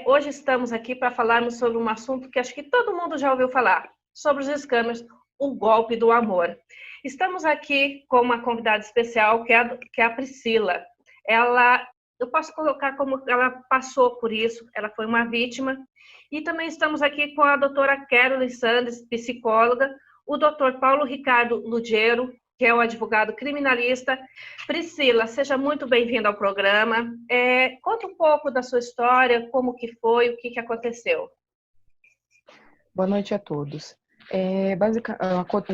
Hoje estamos aqui para falarmos sobre um assunto que acho que todo mundo já ouviu falar, sobre os scammers, o golpe do amor. Estamos aqui com uma convidada especial, que é a Priscila. Eu posso colocar como ela passou por isso, ela foi uma vítima. E também estamos aqui com a doutora Carolyn Sanders, psicóloga, o doutor Paulo Ricardo Lugero, que é o advogado criminalista. Priscila, seja muito bem-vinda ao programa. Conta um pouco da sua história, como que foi, o que aconteceu. Boa noite a todos.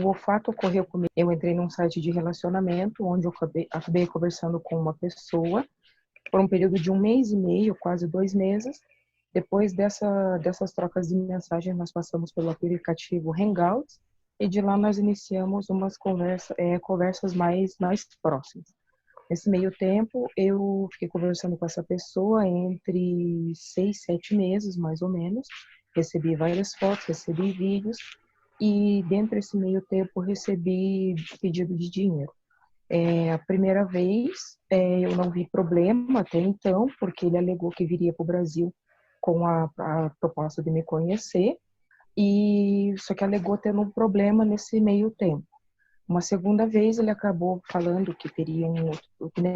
O fato ocorreu comigo. Eu entrei num site de relacionamento, onde eu acabei conversando com uma pessoa por um período de 1 mês e meio, quase 2 meses. Depois dessas trocas de mensagens, nós passamos pelo aplicativo Hangouts, e de lá nós iniciamos umas conversas mais próximas. Nesse meio tempo, eu fiquei conversando com essa pessoa entre 6, 7 meses, mais ou menos. Recebi várias fotos, recebi vídeos, e dentro desse meio tempo recebi pedido de dinheiro. A primeira vez, eu não vi problema até então, porque ele alegou que viria para o Brasil com a proposta de me conhecer, só que alegou tendo um problema nesse meio tempo. Uma segunda vez ele acabou falando que teria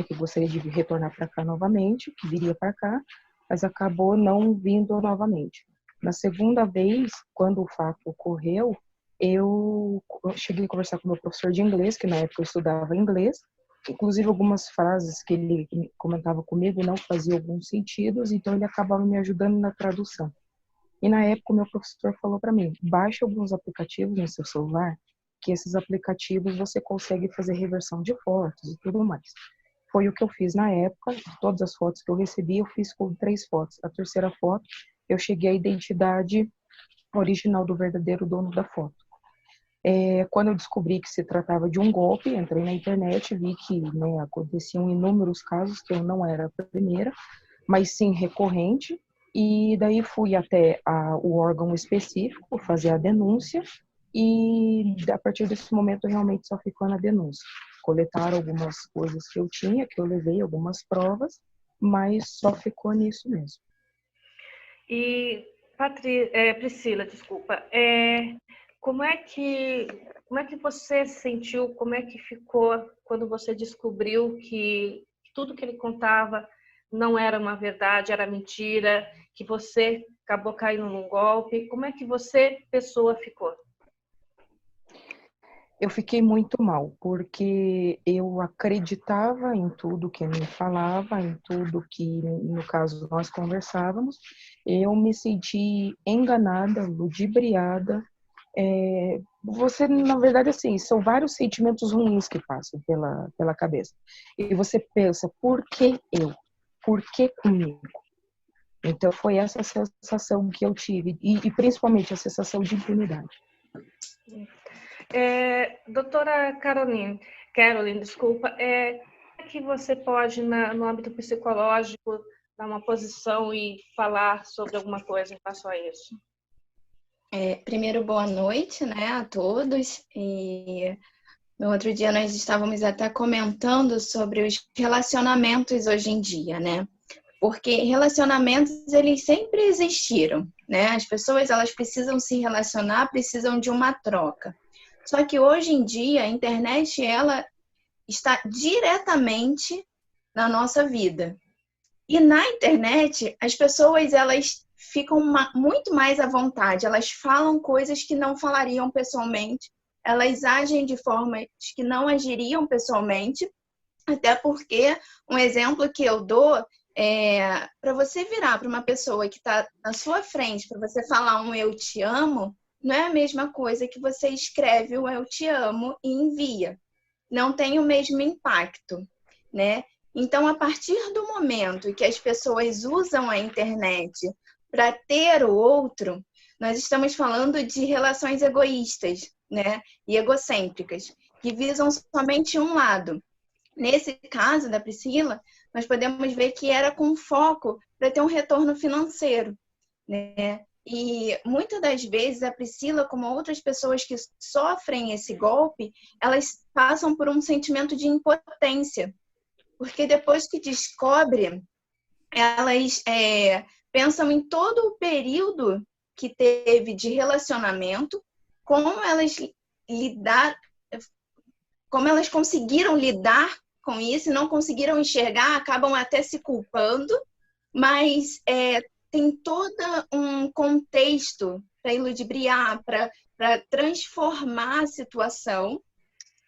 que gostaria de retornar para cá novamente, que viria para cá, mas acabou não vindo novamente. Na segunda vez, quando o fato ocorreu, eu cheguei a conversar com o meu professor de inglês, que na época eu estudava inglês. Inclusive, algumas frases que ele comentava comigo não faziam alguns sentidos, então ele acabava me ajudando na tradução. E na época o meu professor falou para mim: baixe alguns aplicativos no seu celular, que esses aplicativos você consegue fazer reversão de fotos e tudo mais. Foi o que eu fiz na época. De todas as fotos que eu recebi, eu fiz com 3 fotos. A terceira foto, eu cheguei à identidade original do verdadeiro dono da foto. Quando eu descobri que se tratava de um golpe, entrei na internet, vi que aconteciam inúmeros casos, que eu não era a primeira, mas sim recorrente, e daí fui até o órgão específico fazer a denúncia, e a partir desse momento realmente só ficou na denúncia. Coletaram algumas coisas que eu tinha, que eu levei, algumas provas, mas só ficou nisso mesmo. E, Priscila, desculpa, como é que você se sentiu, como é que ficou quando você descobriu que tudo que ele contava não era uma verdade, era mentira, que você acabou caindo num golpe? Como é que você, pessoa, ficou? Eu fiquei muito mal, porque eu acreditava em tudo que ele me falava, em tudo que, no caso, nós conversávamos. Eu me senti enganada, ludibriada. Você, na verdade, assim, são vários sentimentos ruins que passam pela cabeça. E você pensa: por que eu? Por que comigo? Então, foi essa sensação que eu tive, e principalmente a sensação de impunidade. Doutora Carolyn, desculpa, como é que você pode, no âmbito psicológico, dar uma posição e falar sobre alguma coisa em relação a isso? Primeiro, boa noite, né, a todos. E no outro dia nós estávamos até comentando sobre os relacionamentos hoje em dia, né? Porque relacionamentos, eles sempre existiram, né? As pessoas, elas precisam se relacionar, precisam de uma troca. Só que hoje em dia a internet, ela está diretamente na nossa vida. E na internet, as pessoas, elas ficam muito mais à vontade, elas falam coisas que não falariam pessoalmente, elas agem de formas que não agiriam pessoalmente, até porque um exemplo que eu dou para você virar para uma pessoa que está na sua frente, para você falar um eu te amo, não é a mesma coisa que você escreve um eu te amo e envia. Não tem o mesmo impacto, né? Então, a partir do momento que as pessoas usam a internet para ter o outro, nós estamos falando de relações egoístas, né? E egocêntricas, que visam somente um lado. Nesse caso da Priscila, nós podemos ver que era com foco para ter um retorno financeiro, né? E muitas das vezes a Priscila, como outras pessoas que sofrem esse golpe, elas passam por um sentimento de impotência, porque depois que descobre, elas pensam em todo o período que teve de relacionamento, como elas conseguiram lidar com isso e não conseguiram enxergar, acabam até se culpando, mas tem todo um contexto para iludibriar, para transformar a situação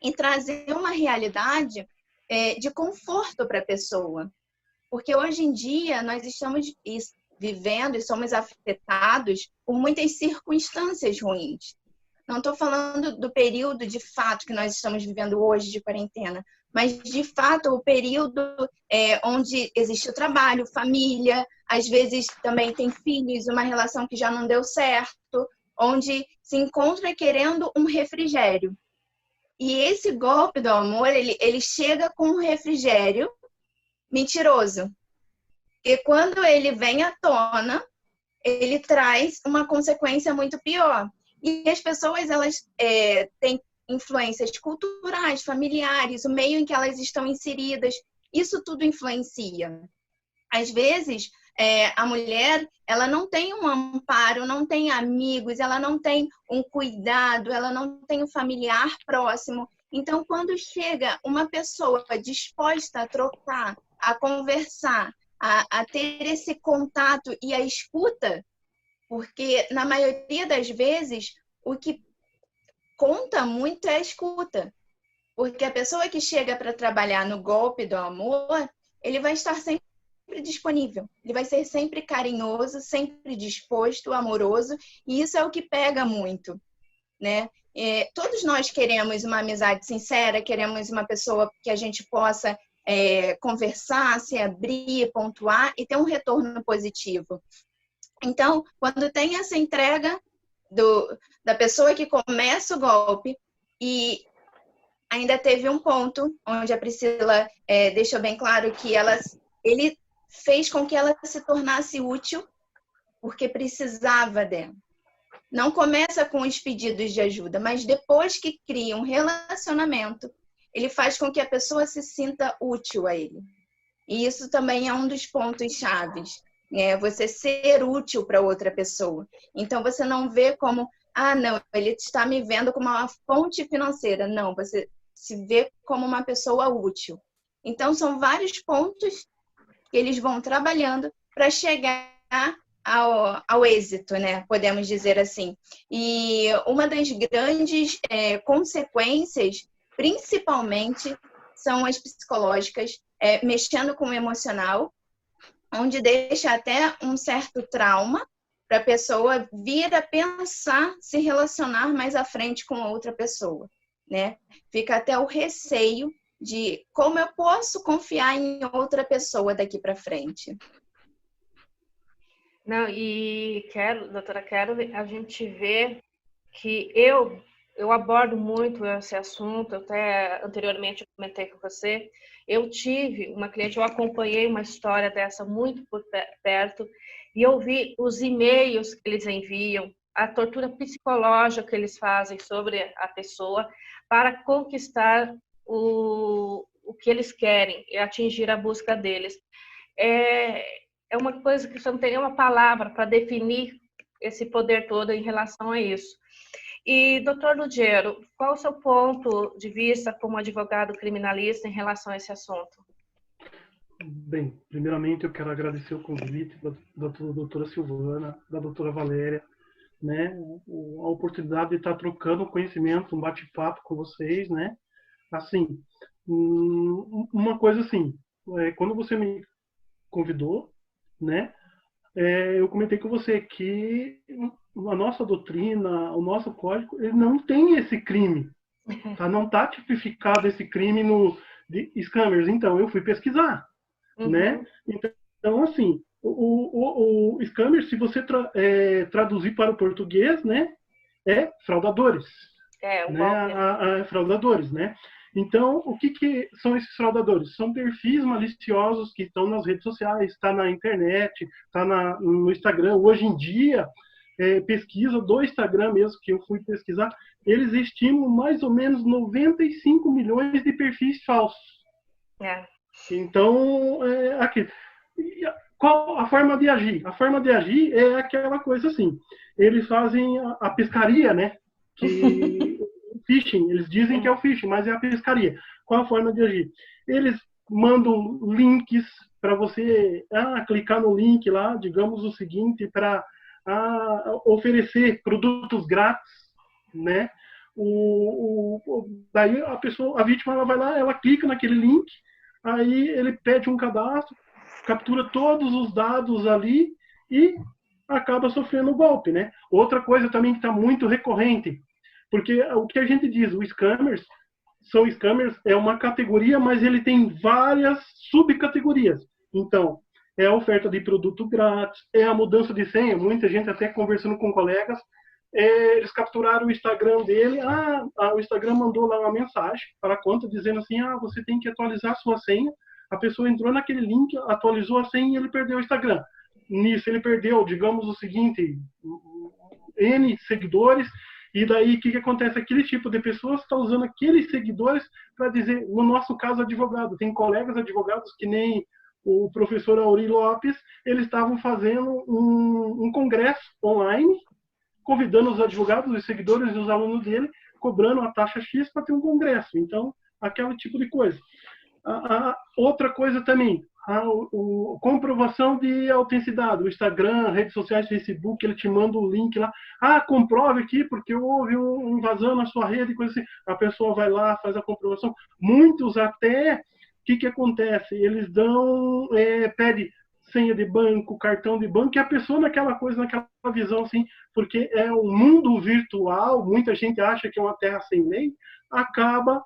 e trazer uma realidade de conforto para a pessoa. Porque hoje em dia nós estamos vivendo e somos afetados por muitas circunstâncias ruins. Não estou falando do período de fato que nós estamos vivendo hoje de quarentena, mas de fato o período onde existe o trabalho, família, às vezes também tem filhos, uma relação que já não deu certo, onde se encontra querendo um refrigério. E esse golpe do amor, ele chega com um refrigério mentiroso. E quando ele vem à tona, ele traz uma consequência muito pior. E as pessoas, elas têm influências culturais, familiares, o meio em que elas estão inseridas, isso tudo influencia. Às vezes, a mulher, ela não tem um amparo, não tem amigos, ela não tem um cuidado, ela não tem um familiar próximo. Então, quando chega uma pessoa disposta a trocar, a conversar, a ter esse contato e a escuta, porque na maioria das vezes o que conta muito é a escuta. Porque a pessoa que chega para trabalhar no golpe do amor, ele vai estar sempre disponível. Ele vai ser sempre carinhoso, sempre disposto, amoroso, e isso é o que pega muito, né? Todos nós queremos uma amizade sincera, queremos uma pessoa que a gente possa conversar, se abrir, pontuar e ter um retorno positivo. Então, quando tem essa entrega da pessoa que começa o golpe, e ainda teve um ponto onde a Priscila deixou bem claro que ele fez com que ela se tornasse útil porque precisava dela. Não começa com os pedidos de ajuda, mas depois que cria um relacionamento, ele faz com que a pessoa se sinta útil a ele. E isso também é um dos pontos chaves. Você ser útil para outra pessoa. Então, você não vê como, não, ele está me vendo como uma fonte financeira. Não, você se vê como uma pessoa útil. Então, são vários pontos que eles vão trabalhando para chegar ao êxito, né? Podemos dizer assim. E uma das grandes consequências, principalmente, são as psicológicas, mexendo com o emocional, onde deixa até um certo trauma para a pessoa vir a pensar se relacionar mais à frente com outra pessoa, né? Fica até o receio de como eu posso confiar em outra pessoa daqui para frente. Não, e doutora Carol, a gente vê que eu abordo muito esse assunto, até anteriormente eu comentei com você, eu tive uma cliente, eu acompanhei uma história dessa muito por perto, e eu vi os e-mails que eles enviam, a tortura psicológica que eles fazem sobre a pessoa para conquistar o que eles querem, atingir a busca deles. É uma coisa que você não tem nenhuma palavra para definir esse poder todo em relação a isso. E, doutor Lugero, qual o seu ponto de vista como advogado criminalista em relação a esse assunto? Bem, primeiramente eu quero agradecer o convite da doutora Silvana, da doutora Valéria, né, a oportunidade de estar trocando conhecimento, um bate-papo com vocês, né. Assim, uma coisa assim, quando você me convidou, né, eu comentei com você que a nossa doutrina, o nosso código, ele não tem esse crime, tá? Não está tipificado esse crime de scammers. Então, eu fui pesquisar, né? Então, assim, o scammer, se você traduzir para o português, né, é fraudadores. Né? Fraudadores, né? Então, o que são esses fraudadores? São perfis maliciosos que estão nas redes sociais, está na internet, está no Instagram. Hoje em dia, pesquisa do Instagram mesmo, que eu fui pesquisar, eles estimam mais ou menos 95 milhões de perfis falsos. Então, aqui. Qual a forma de agir? A forma de agir é aquela coisa assim. Eles fazem a pescaria, né? Que phishing, eles dizem que é o phishing, mas é a pescaria. Qual a forma de agir? Eles mandam links para você clicar no link lá, digamos o seguinte, para oferecer produtos grátis, né? Daí a vítima ela vai lá, ela clica naquele link, aí ele pede um cadastro, captura todos os dados ali e acaba sofrendo o golpe, né? Outra coisa também que está muito recorrente, porque o que a gente diz, os scammers, é uma categoria, mas ele tem várias subcategorias. Então, é a oferta de produto grátis, é a mudança de senha, muita gente até conversando com colegas, eles capturaram o Instagram dele, o Instagram mandou lá uma mensagem para a conta dizendo assim, você tem que atualizar a sua senha, a pessoa entrou naquele link, atualizou a senha e ele perdeu o Instagram. Nisso ele perdeu, digamos o seguinte, N seguidores, e daí o que acontece? Aquele tipo de pessoas está usando aqueles seguidores para dizer, no nosso caso, advogado. Tem colegas advogados que nem o professor Auri Lopes, eles estavam fazendo um congresso online, convidando os advogados, os seguidores e os alunos dele, cobrando a taxa X para ter um congresso. Então, aquele tipo de coisa. Outra coisa também, comprovação de autenticidade. O Instagram, redes sociais, Facebook, ele te manda um link lá. Comprove aqui porque houve uma invasão na sua rede, coisa assim. A pessoa vai lá, faz a comprovação. Muitos até, o que acontece? Eles dão, pede senha de banco, cartão de banco, e a pessoa naquela visão assim, porque é um mundo virtual, muita gente acha que é uma terra sem lei, acaba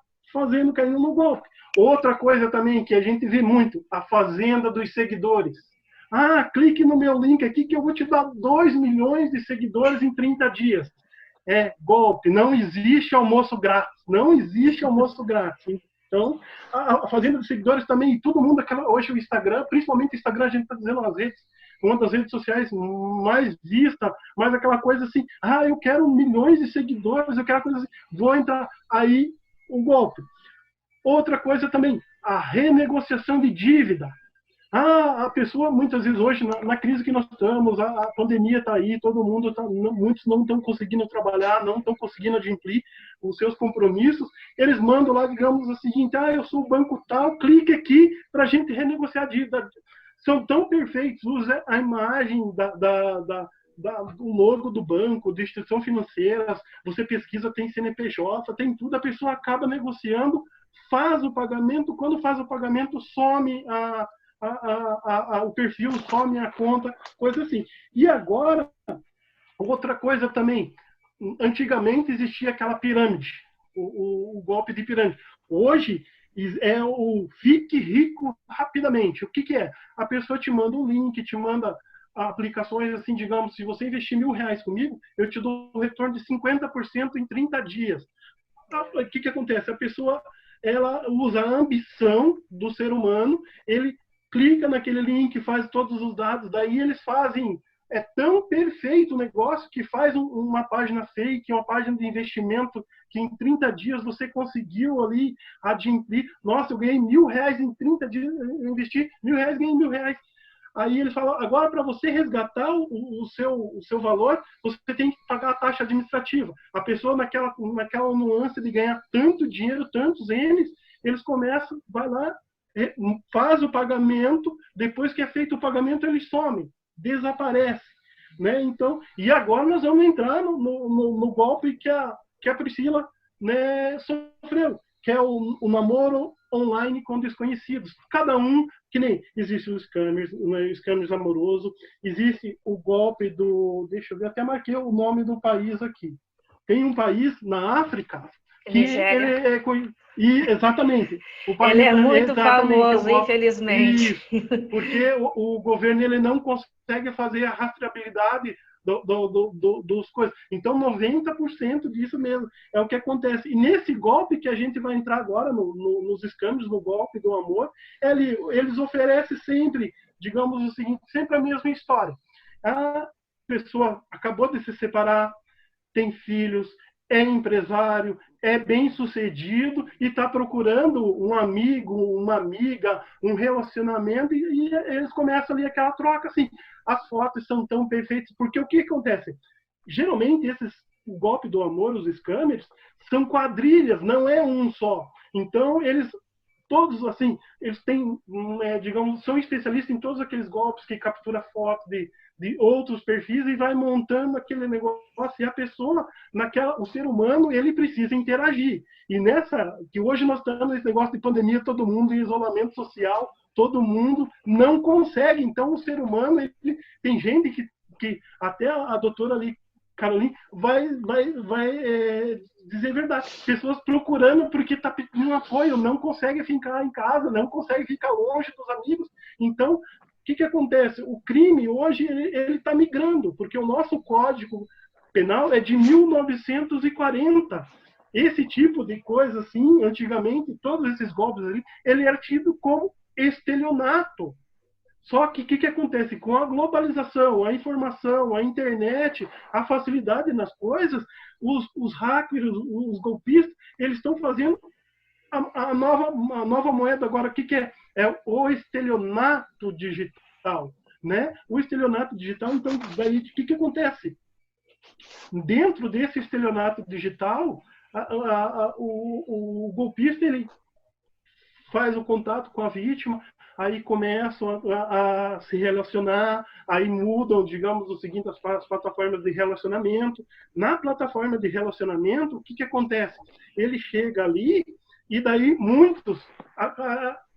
caindo no golpe. Outra coisa também que a gente vê muito, a fazenda dos seguidores. Clique no meu link aqui que eu vou te dar 2 milhões de seguidores em 30 dias. É golpe, não existe almoço grátis, não existe almoço grátis. Então, a fazenda dos seguidores também, e todo mundo, hoje o Instagram, principalmente o Instagram, a gente está dizendo nas redes, uma das redes sociais mais vista, mais aquela coisa assim, eu quero milhões de seguidores, eu quero coisa assim, vou entrar, aí o golpe. Outra coisa também, a renegociação de dívida. A pessoa, muitas vezes hoje, na crise que nós estamos, a pandemia está aí, todo mundo muitos não estão conseguindo trabalhar, não estão conseguindo adimplir os seus compromissos, eles mandam lá, digamos o seguinte, eu sou o banco tal, clique aqui para a gente renegociar a dívida. São tão perfeitos, usa a imagem do logo do banco, de instituição financeira, você pesquisa, tem CNPJ, tem tudo, a pessoa acaba negociando, faz o pagamento, quando faz o pagamento, some o perfil, some a conta, coisa assim. E agora, outra coisa também, antigamente existia aquela pirâmide, o golpe de pirâmide. Hoje é o fique rico rapidamente. O que é? A pessoa te manda um link, te manda aplicações assim, digamos, se você investir R$1.000 comigo, eu te dou um retorno de 50% em 30 dias. O que acontece? A pessoa, ela usa a ambição do ser humano, ele clica naquele link, faz todos os dados, daí eles fazem, é tão perfeito o negócio que faz uma página fake, uma página de investimento que em 30 dias você conseguiu ali adimplir. Nossa, eu ganhei R$1.000 em 30 dias, eu investi R$1.000, ganhei R$1.000. Aí eles falam, agora para você resgatar o seu valor, você tem que pagar a taxa administrativa. A pessoa naquela nuance de ganhar tanto dinheiro, tantos N's, eles começam, vai lá, faz o pagamento, depois que é feito o pagamento, eles somem, desaparece. Né? Então, e agora nós vamos entrar no golpe que a Priscila, né, sofreu, que é o namoro online com desconhecidos. Cada um, que nem existe os scammers amoroso, existe o golpe deixa eu ver, até marquei o nome do país aqui. Tem um país na África que ele exatamente. O país, ele é muito famoso, infelizmente. Isso, porque o governo ele não consegue fazer a rastreabilidade dos coisas. Então, 90% disso mesmo é o que acontece. E nesse golpe que a gente vai entrar agora, nos scammers, no golpe do amor, eles oferecem sempre, digamos o seguinte, sempre a mesma história. A pessoa acabou de se separar, tem filhos, é empresário, é bem sucedido e está procurando um amigo, uma amiga, um relacionamento, e eles começam ali aquela troca, assim, as fotos são tão perfeitas, porque o que acontece? Geralmente, o golpe do amor, os scammers, são quadrilhas, não é um só. Então, todos, assim, eles têm, digamos, são especialistas em todos aqueles golpes que captura foto de outros perfis e vai montando aquele negócio. E a pessoa, o ser humano, ele precisa interagir. E que hoje nós estamos nesse negócio de pandemia, todo mundo em isolamento social, todo mundo não consegue. Então, o ser humano, tem gente que até a doutora ali, Caroline, vai dizer a verdade. Pessoas procurando porque está pedindo apoio, não consegue ficar em casa, não consegue ficar longe dos amigos. Então, o que acontece? O crime hoje ele está migrando, porque o nosso Código Penal é de 1940. Esse tipo de coisa, assim, antigamente, todos esses golpes ali, ele era tido como estelionato. Só que o que acontece? Com a globalização, a informação, a internet, a facilidade nas coisas, os hackers, os golpistas, eles estão fazendo a nova moeda agora. O que é? É o estelionato digital. Né? O estelionato digital, então, daí o que acontece? Dentro desse estelionato digital, o golpista ele faz o contato com a vítima, aí começam a se relacionar, aí mudam, digamos, o seguinte, as plataformas de relacionamento. Na plataforma de relacionamento, o que acontece? Ele chega ali e daí muitos,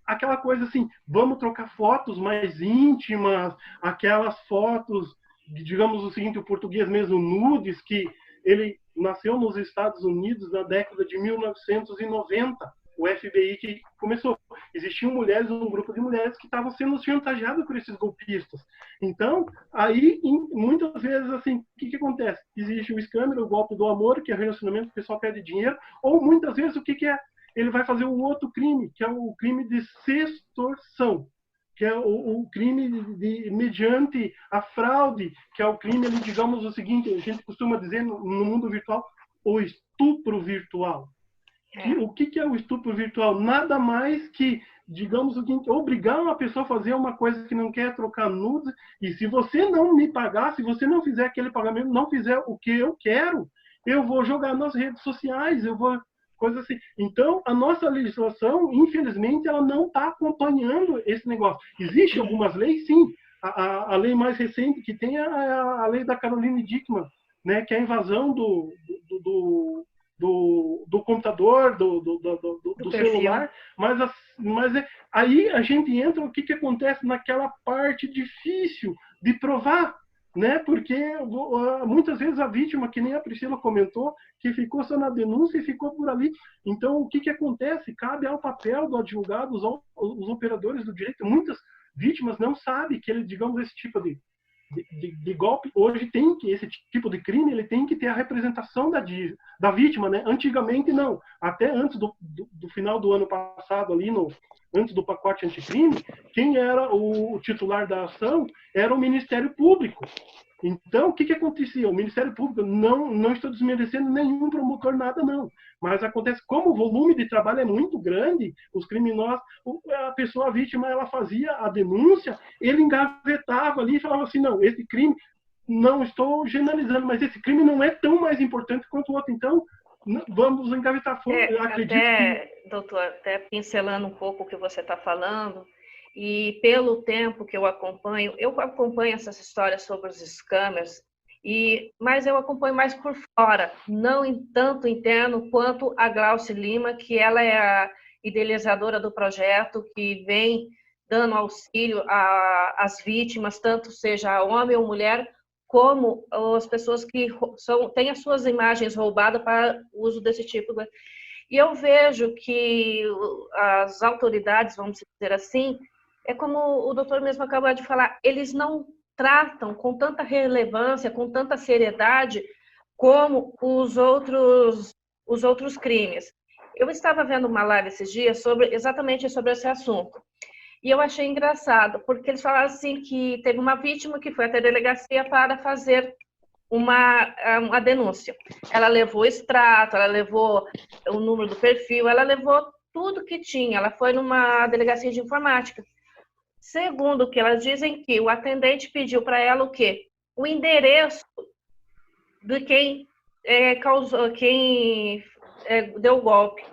aquela coisa assim, vamos trocar fotos mais íntimas, aquelas fotos, digamos o seguinte, o português mesmo, nudes, que ele nasceu nos Estados Unidos na década de 1990. O FBI que começou. Existiam mulheres, um grupo de mulheres que estavam sendo chantageadas por esses golpistas. Então, aí, muitas vezes, assim, o que acontece? Existe o scammer, o golpe do amor, que é relacionamento, o pessoal pede dinheiro, ou muitas vezes, o que é? Ele vai fazer um outro crime, que é o crime de sextorção, que é o crime mediante a fraude, que é o crime, digamos o seguinte, a gente costuma dizer no mundo virtual, o estupro virtual. O que é o estupro virtual? Nada mais que, digamos o seguinte, obrigar uma pessoa a fazer uma coisa que não quer, trocar nudes, e se você não me pagar, se você não fizer aquele pagamento, não fizer o que eu quero, eu vou jogar nas redes sociais, eu vou... coisa assim. Então, a nossa legislação, infelizmente, ela não está acompanhando esse negócio. Existem algumas leis, sim. A lei mais recente que tem é a lei da Caroline Dickmann, né, que é a invasão do computador, do celular, mas aí a gente entra, o que acontece naquela parte difícil de provar, né? Porque muitas vezes a vítima, que nem a Priscila comentou, que ficou só na denúncia e ficou por ali. Então, o que acontece? Cabe ao papel do advogado, os operadores do direito. Muitas vítimas não sabem que ele, digamos, esse tipo de golpe, hoje esse tipo de crime, ele tem que ter a representação da vítima, né? Antigamente não, até antes do final do ano passado, ali antes do pacote anticrime, quem era o titular da ação era o Ministério Público. Então, o que acontecia? O Ministério Público, não estou desmerecendo nenhum promotor, nada não, mas acontece, como o volume de trabalho é muito grande, os criminosos, a vítima, ela fazia a denúncia, ele engavetava ali e falava assim, não, esse crime, não estou generalizando, mas esse crime não é tão mais importante quanto o outro, então vamos engavetar. Doutor, até pincelando um pouco o que você está falando, e pelo tempo que eu acompanho essas histórias sobre os scammers, mas eu acompanho mais por fora, não tanto interno quanto a Glauce Lima, que ela é a idealizadora do projeto, que vem dando auxílio às vítimas, tanto seja homem ou mulher, como as pessoas que têm as suas imagens roubadas para uso desse tipo de... E eu vejo que as autoridades, vamos dizer assim, é como o doutor mesmo acabou de falar, eles não tratam com tanta relevância, com tanta seriedade, como os outros crimes. Eu estava vendo uma live esses dias exatamente sobre esse assunto. E eu achei engraçado, porque eles falaram assim que teve uma vítima que foi até a delegacia para fazer uma denúncia. Ela levou o extrato, ela levou o número do perfil, ela levou tudo que tinha. Ela foi numa delegacia de informática. Segundo o que elas dizem, que o atendente pediu para ela o quê? O endereço de quem deu o golpe.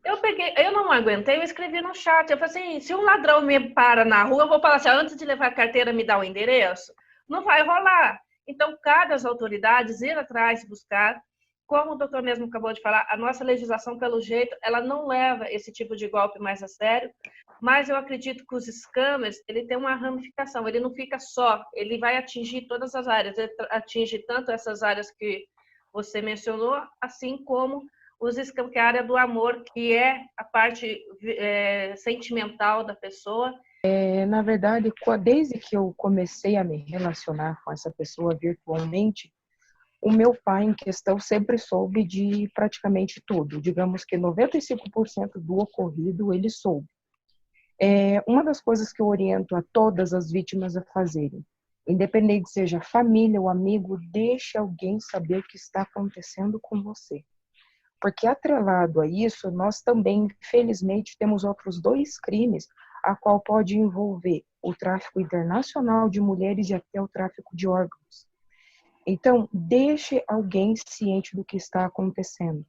Eu não aguentei, eu escrevi no chat. Eu falei assim: se um ladrão me para na rua, eu vou falar assim: antes de levar a carteira, me dá o endereço? Não vai rolar. Então, cabe às autoridades ir atrás, buscar. Como o doutor mesmo acabou de falar, a nossa legislação, pelo jeito, ela não leva esse tipo de golpe mais a sério, mas eu acredito que os scammers, ele tem uma ramificação, ele não fica só, ele vai atingir todas as áreas, ele atinge tanto essas áreas que você mencionou, assim como os scammers, que é a área do amor, que é a parte sentimental da pessoa. Na verdade, desde que eu comecei a me relacionar com essa pessoa virtualmente, o meu pai em questão sempre soube de praticamente tudo. Digamos que 95% do ocorrido ele soube. Uma das coisas que eu oriento a todas as vítimas a fazerem, independente seja família ou amigo, deixe alguém saber o que está acontecendo com você. Porque atrelado a isso, nós também, infelizmente, temos outros 2 crimes, a qual pode envolver o tráfico internacional de mulheres e até o tráfico de órgãos. Então, deixe alguém ciente do que está acontecendo.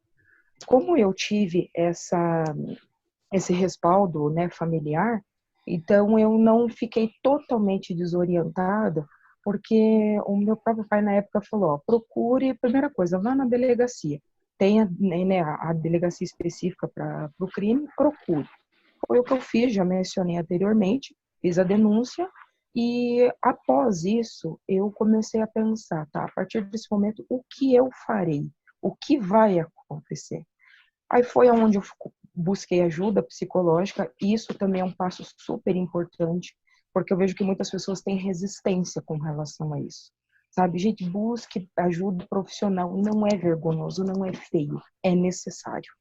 Como eu tive esse respaldo, né, familiar, então eu não fiquei totalmente desorientada, porque o meu próprio pai na época falou: procure, primeira coisa, vá na delegacia. Tem a delegacia específica para o crime, procure. Foi o que eu fiz, já mencionei anteriormente, fiz a denúncia e após isso eu comecei a pensar, tá, a partir desse momento, o que eu farei? O que vai acontecer? Aí foi onde eu busquei ajuda psicológica, e isso também é um passo super importante, porque eu vejo que muitas pessoas têm resistência com relação a isso. Sabe, gente, busque ajuda profissional, não é vergonhoso, não é feio, é necessário.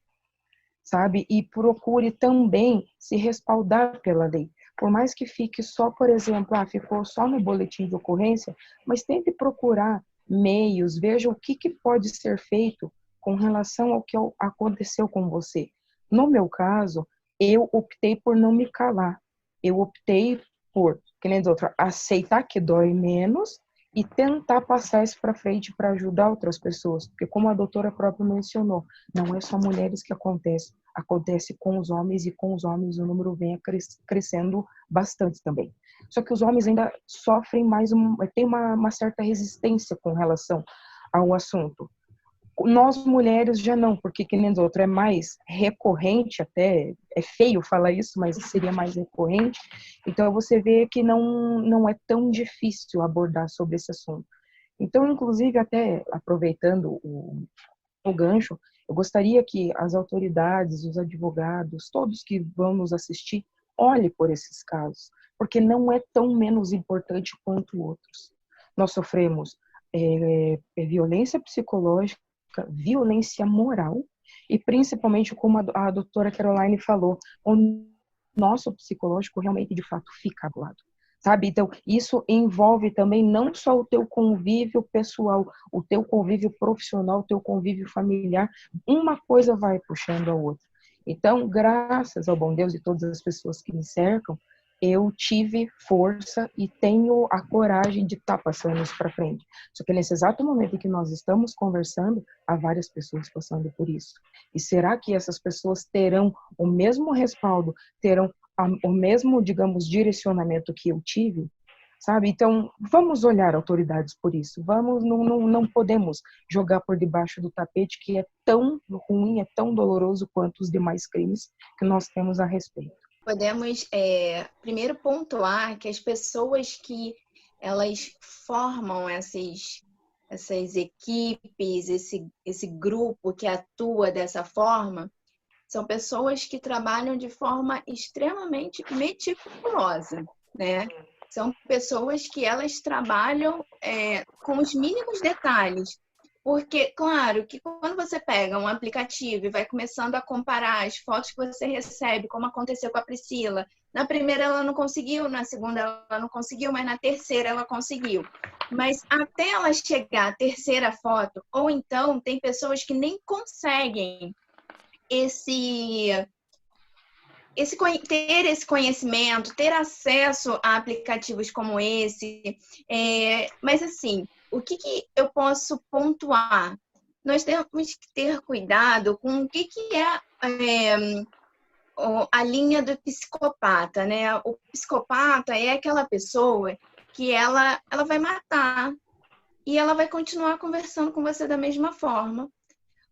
Sabe? E procure também se respaldar pela lei. Por mais que fique só, por exemplo, ficou só no boletim de ocorrência, mas tente procurar meios, veja o que pode ser feito com relação ao que aconteceu com você. No meu caso, eu optei por não me calar. Eu optei por, que nem outra, aceitar que dói menos e tentar passar isso para frente para ajudar outras pessoas. Porque como a doutora própria mencionou, não é só mulheres que acontece. Acontece com os homens, e com os homens o número vem crescendo bastante também. Só que os homens ainda sofrem tem uma certa resistência com relação ao assunto. Nós mulheres já não, porque que nem outro é mais recorrente, até é feio falar isso, mas seria mais recorrente. Então você vê que não é tão difícil abordar sobre esse assunto. Então, inclusive, até aproveitando o gancho, eu gostaria que as autoridades, os advogados, todos que vão nos assistir, olhem por esses casos, porque não é tão menos importante quanto outros. Nós sofremos violência psicológica, violência moral e principalmente, como a doutora Caroline falou, o nosso psicológico realmente de fato fica abalado, sabe? Então isso envolve também não só o teu convívio pessoal, o teu convívio profissional, o teu convívio familiar, uma coisa vai puxando a outra. Então, graças ao bom Deus e todas as pessoas que me cercam, eu tive força e tenho a coragem de estar passando isso para frente. Só que nesse exato momento em que nós estamos conversando, há várias pessoas passando por isso. E será que essas pessoas terão o mesmo respaldo, terão o mesmo, digamos, direcionamento que eu tive? Sabe? Então, vamos olhar autoridades por isso. Não podemos jogar por debaixo do tapete, que é tão ruim, é tão doloroso quanto os demais crimes que nós temos a respeito. Podemos, primeiro, pontuar que as pessoas que elas formam essas equipes, esse grupo que atua dessa forma, são pessoas que trabalham de forma extremamente meticulosa, né? São pessoas que elas trabalham com os mínimos detalhes. Porque, claro, que quando você pega um aplicativo e vai começando a comparar as fotos que você recebe, como aconteceu com a Priscila, na primeira ela não conseguiu, na segunda ela não conseguiu, mas na terceira ela conseguiu. Mas até ela chegar à terceira foto, ou então tem pessoas que nem conseguem ter esse conhecimento, ter acesso a aplicativos como esse. Mas, assim, o que eu posso pontuar? Nós temos que ter cuidado com o que é a linha do psicopata, né? O psicopata é aquela pessoa que ela vai matar e ela vai continuar conversando com você da mesma forma,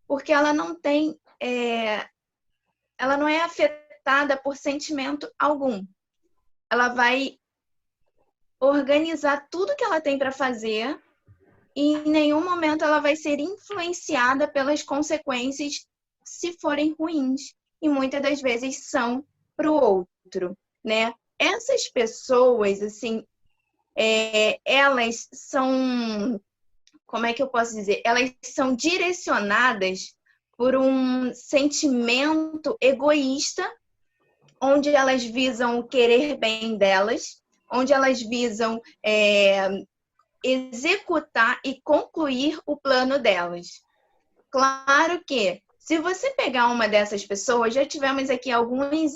porque ela não tem... ela não é afetada por sentimento algum. Ela vai organizar tudo que ela tem para fazer e em nenhum momento ela vai ser influenciada pelas consequências se forem ruins. E muitas das vezes são para o outro, né? Essas pessoas, assim, elas são... Como é que eu posso dizer? Elas são direcionadas por um sentimento egoísta, onde elas visam o querer bem delas, onde elas visam executar e concluir o plano delas. Claro que, se você pegar uma dessas pessoas, já tivemos aqui alguns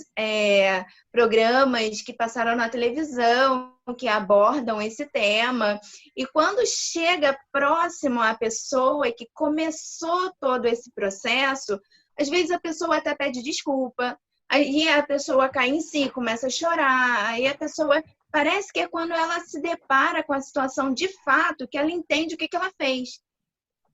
programas que passaram na televisão, que abordam esse tema, e quando chega próximo à pessoa que começou todo esse processo, às vezes a pessoa até pede desculpa, aí a pessoa cai em si, começa a chorar, aí a pessoa... Parece que é quando ela se depara com a situação de fato que ela entende o que ela fez.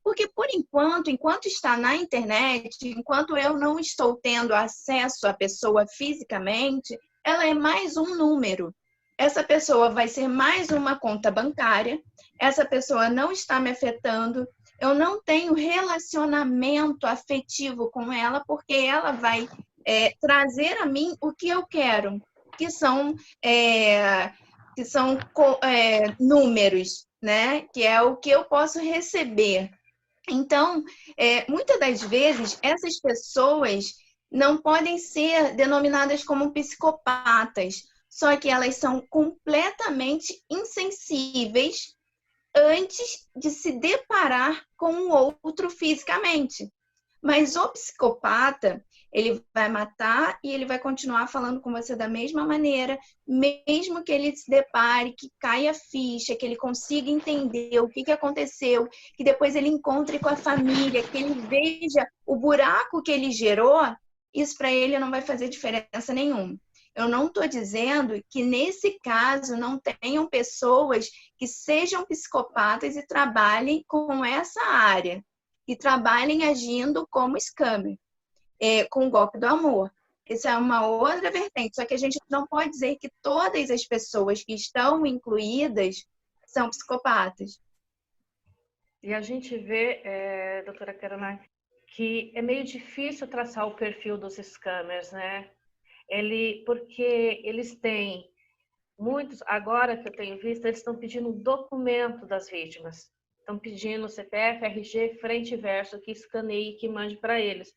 Porque, por enquanto está na internet, enquanto eu não estou tendo acesso à pessoa fisicamente, ela é mais um número. Essa pessoa vai ser mais uma conta bancária, essa pessoa não está me afetando, eu não tenho relacionamento afetivo com ela, porque ela vai trazer a mim o que eu quero, que são números, né? Que é o que eu posso receber. Então, muitas das vezes, essas pessoas não podem ser denominadas como psicopatas, só que elas são completamente insensíveis antes de se deparar com o outro fisicamente. Mas o psicopata, ele vai matar e ele vai continuar falando com você da mesma maneira, mesmo que ele se depare, que caia a ficha, que ele consiga entender o que aconteceu, que depois ele encontre com a família, que ele veja o buraco que ele gerou, isso para ele não vai fazer diferença nenhuma. Eu não estou dizendo que nesse caso não tenham pessoas que sejam psicopatas e trabalhem com essa área, que trabalhem agindo como scammer, com o golpe do amor. Essa é uma outra vertente, só que a gente não pode dizer que todas as pessoas que estão incluídas são psicopatas. E a gente vê, doutora Caroline, que é meio difícil traçar o perfil dos scammers, né? Porque eles têm muitos, agora que eu tenho visto, eles estão pedindo um documento das vítimas. Estão pedindo CPF, RG, frente e verso, que escaneie e que mande para eles.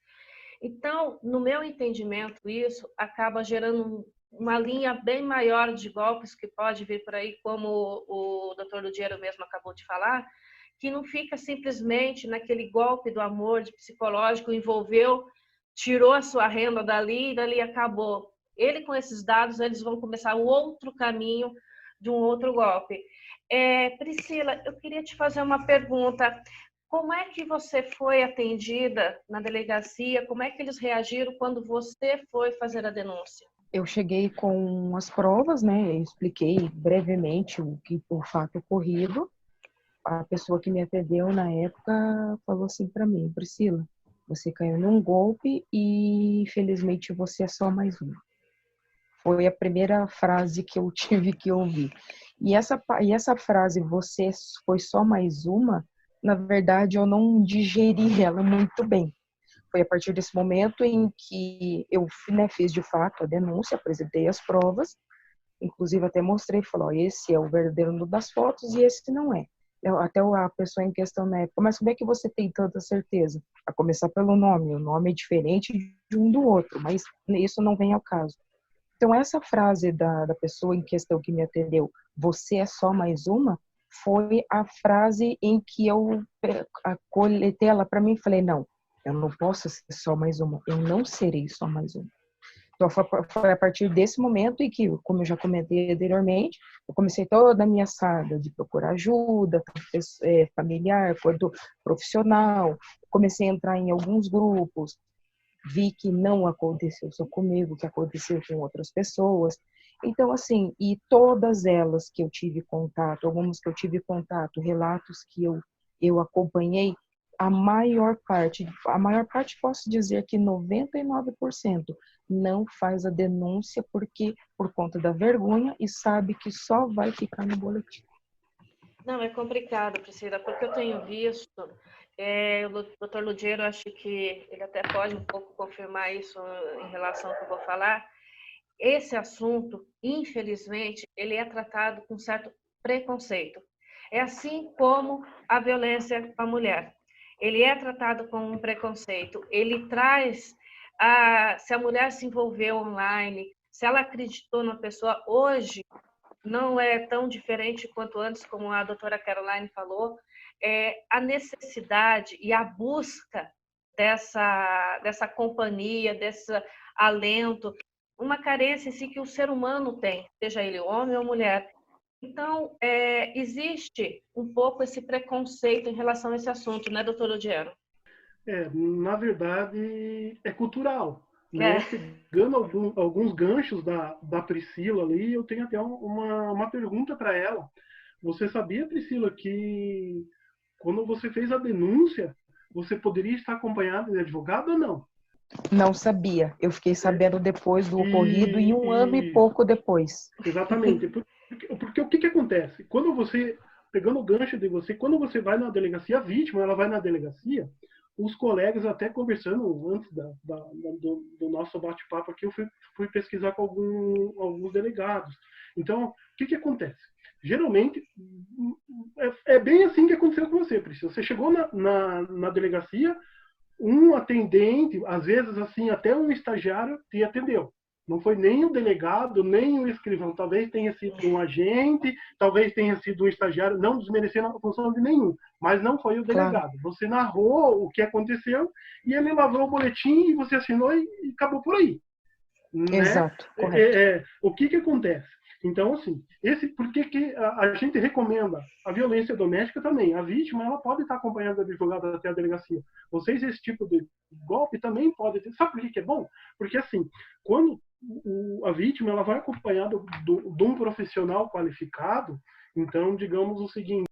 Então, no meu entendimento, isso acaba gerando uma linha bem maior de golpes que pode vir por aí, como o doutor Ludiero mesmo acabou de falar, que não fica simplesmente naquele golpe do amor, de psicológico, envolveu, tirou a sua renda dali e dali acabou. Ele, com esses dados, eles vão começar um outro caminho de um outro golpe. Priscila, eu queria te fazer uma pergunta. Como é que você foi atendida na delegacia? Como é que eles reagiram quando você foi fazer a denúncia? Eu cheguei com as provas, né? Eu expliquei brevemente o fato ocorrido. A pessoa que me atendeu na época falou assim para mim: Priscila, você caiu num golpe e infelizmente você é só mais uma. Foi a primeira frase que eu tive que ouvir. E essa frase, você foi só mais uma, na verdade eu não digeri ela muito bem. Foi a partir desse momento em que eu, né, fiz de fato a denúncia, apresentei as provas, inclusive até mostrei, falei, esse é o verdadeiro das fotos e esse não é. até a pessoa em questão na época, mas como é que você tem tanta certeza? A começar pelo nome, o nome é diferente de um do outro, mas isso não vem ao caso. Então, essa frase da pessoa em questão que me atendeu, você é só mais uma, foi a frase em que eu coletei ela para mim e falei, não, eu não posso ser só mais uma, eu não serei só mais uma. Então, foi a partir desse momento em que, como eu já comentei anteriormente, eu comecei toda a minha saga de procurar ajuda, tanto familiar quanto profissional. Comecei a entrar em alguns grupos, vi que não aconteceu só comigo, que aconteceu com outras pessoas. Então, assim, e todas elas que eu tive contato, algumas que eu tive contato, relatos que eu acompanhei, a maior parte posso dizer que 99% não faz a denúncia por conta da vergonha e sabe que só vai ficar no boletim. Não, é complicado, Priscila, porque eu tenho visto, o doutor Ludiero, acho que ele até pode um pouco confirmar isso em relação ao que eu vou falar. Esse assunto, infelizmente, ele é tratado com certo preconceito. É assim como a violência à mulher. Ele é tratado com um preconceito. Ele traz, se a mulher se envolveu online, se ela acreditou na pessoa, hoje não é tão diferente quanto antes, como a doutora Caroline falou, a necessidade e a busca dessa companhia, desse alento, uma carência em si que o ser humano tem, seja ele homem ou mulher. Então, existe um pouco esse preconceito em relação a esse assunto, né, doutor Ludiero? Na verdade, é cultural. Né? Pegando alguns ganchos da Priscila ali, eu tenho até uma pergunta para ela. Você sabia, Priscila, que quando você fez a denúncia, você poderia estar acompanhada de advogado ou não? Não sabia. Eu fiquei sabendo depois do ocorrido e um ano e pouco depois. Exatamente. Porque o que acontece? Quando você, pegando o gancho de você, quando você vai na delegacia, a vítima, ela vai na delegacia, os colegas, até conversando antes do nosso bate-papo aqui, eu fui pesquisar com alguns delegados. Então, o que acontece? Geralmente, é bem assim que aconteceu com você, Priscila. Você chegou na delegacia, um atendente, às vezes assim, até um estagiário te atendeu. Não foi nem o delegado, nem o escrivão. Talvez tenha sido um agente, talvez tenha sido um estagiário, não desmerecendo a função de nenhum. Mas não foi o delegado. Claro. Você narrou o que aconteceu e ele lavrou o boletim e você assinou e acabou por aí. Né? Exato. O que acontece? Então, assim, por que a gente recomenda a violência doméstica também? A vítima, ela pode estar acompanhada do advogado até a delegacia. Vocês, esse tipo de golpe também pode ter. Sabe por que é bom? Porque, assim, quando a vítima ela vai acompanhada de um profissional qualificado, então, digamos o seguinte.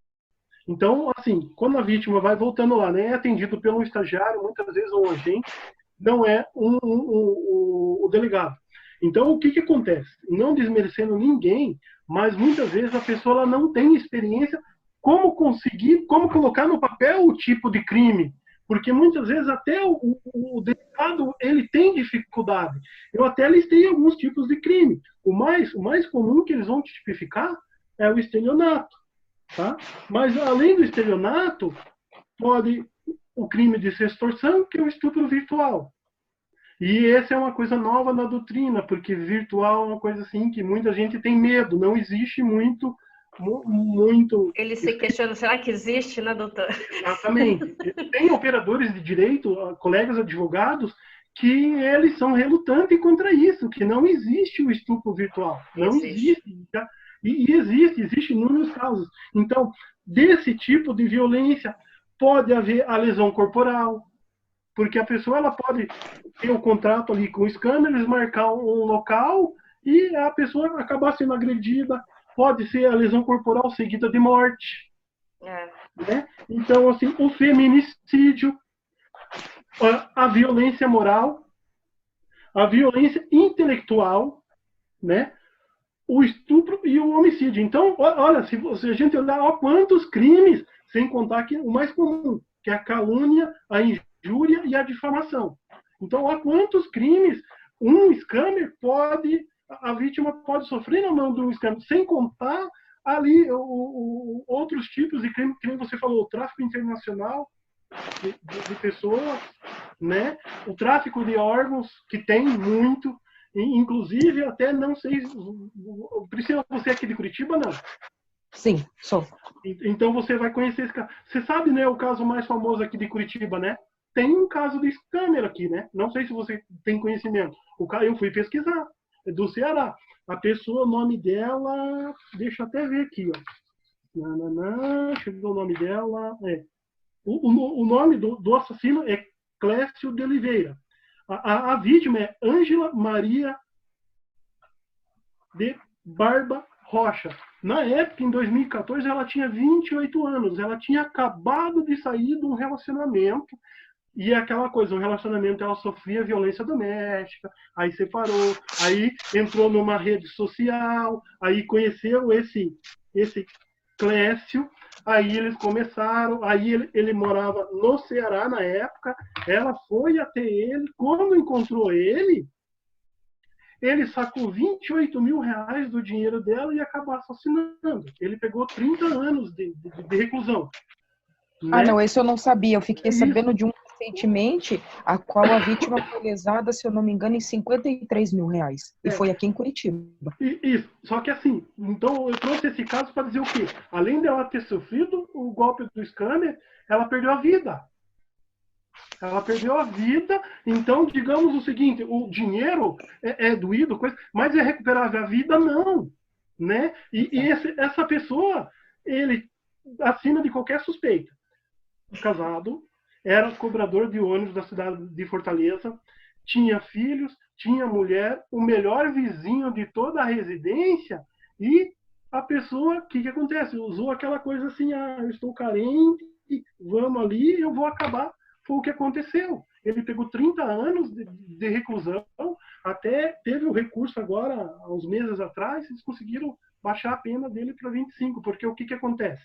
Então, assim, quando a vítima vai voltando lá, né, é atendido pelo estagiário, muitas vezes um agente, não é o delegado. Então, o que acontece? Não desmerecendo ninguém, mas muitas vezes a pessoa ela não tem experiência como colocar no papel o tipo de crime. Porque muitas vezes até o delegado ele tem dificuldade. Eu até listei alguns tipos de crime. O mais comum que eles vão tipificar é o estelionato. Tá? Mas, além do estelionato, pode o crime de extorsão, que é o estupro virtual. E essa é uma coisa nova na doutrina, porque virtual é uma coisa assim que muita gente tem medo, não existe muito... Ele se questiona, será que existe, né, doutor? Exatamente. Tem operadores de direito, colegas advogados, que eles são relutantes contra isso, que não existe o estupro virtual. Não existe. Tá? E existe inúmeros casos. Então, desse tipo de violência, pode haver a lesão corporal, porque a pessoa ela pode ter o contrato ali com os câmeras, marcar um local e a pessoa acabar sendo agredida. Pode ser a lesão corporal seguida de morte. Né? Então, assim, o feminicídio, a violência moral, a violência intelectual, né? O estupro e o homicídio. Então, olha, se a gente olhar, ó, quantos crimes, sem contar que o mais comum, que é a calúnia, a injúria e a difamação. Então, há quantos crimes um scammer a vítima pode sofrer na mão de um scammer, sem contar ali outros tipos de crime, que você falou, o tráfico internacional de pessoas, né? O tráfico de órgãos, que tem muito, inclusive até não sei, Priscila, você é aqui de Curitiba, não? Sim, sou. Então você vai conhecer esse caso. Você sabe, né, o caso mais famoso aqui de Curitiba, né? Tem um caso de scammer aqui, né? Não sei se você tem conhecimento. Eu fui pesquisar, é do Ceará. A pessoa, o nome dela, deixa eu até ver aqui, ó. Chegou o nome dela, o nome do assassino é Clécio de Oliveira. A vítima é Ângela Maria de Barba Rocha. Na época, em 2014, ela tinha 28 anos. Ela tinha acabado de sair de um relacionamento. E aquela coisa, um relacionamento, ela sofria violência doméstica, aí separou, aí entrou numa rede social, aí conheceu esse Clécio, aí eles começaram, aí ele morava no Ceará na época, ela foi até ele, quando encontrou ele sacou 28 mil reais do dinheiro dela e acabou assassinando. Ele pegou 30 anos de reclusão. Ah, não, esse eu não sabia. Eu fiquei sabendo de um recentemente, a qual a vítima foi lesada, se eu não me engano, em 53 mil reais. E foi aqui em Curitiba. Isso. Só que assim, então eu trouxe esse caso para dizer o quê? Além dela ter sofrido o golpe do scammer, ela perdeu a vida. Ela perdeu a vida, então digamos o seguinte, o dinheiro é doído, mas é recuperável, a vida não. Né? E essa pessoa, ele acima de qualquer suspeita. Casado, era cobrador de ônibus da cidade de Fortaleza, tinha filhos, tinha mulher, o melhor vizinho de toda a residência, e a pessoa, o que acontece? Usou aquela coisa assim, eu estou carente, vamos ali, eu vou acabar. Foi o que aconteceu. Ele pegou 30 anos de reclusão, até teve o recurso agora, há uns meses atrás, eles conseguiram baixar a pena dele para 25, porque o que acontece?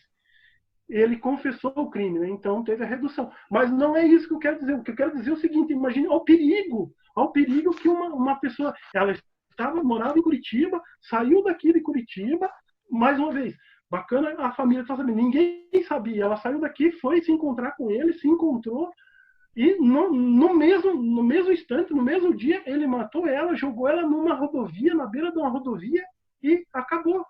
Ele confessou o crime, né? Então teve a redução. Mas não é isso que eu quero dizer. O que eu quero dizer é o seguinte: imagine ao perigo que uma pessoa, ela morava em Curitiba, saiu daqui de Curitiba, mais uma vez, bacana, a família está sabendo, ninguém sabia. Ela saiu daqui, foi se encontrar com ele, se encontrou, e no mesmo instante, no mesmo dia, ele matou ela, jogou ela numa rodovia, na beira de uma rodovia, e acabou.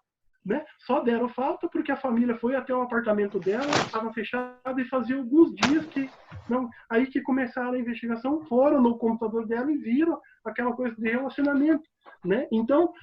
Né? Só deram falta porque a família foi até o apartamento dela, estava fechado, e fazia alguns dias que não, aí que começaram a investigação, foram no computador dela e viram aquela coisa de relacionamento, né? Então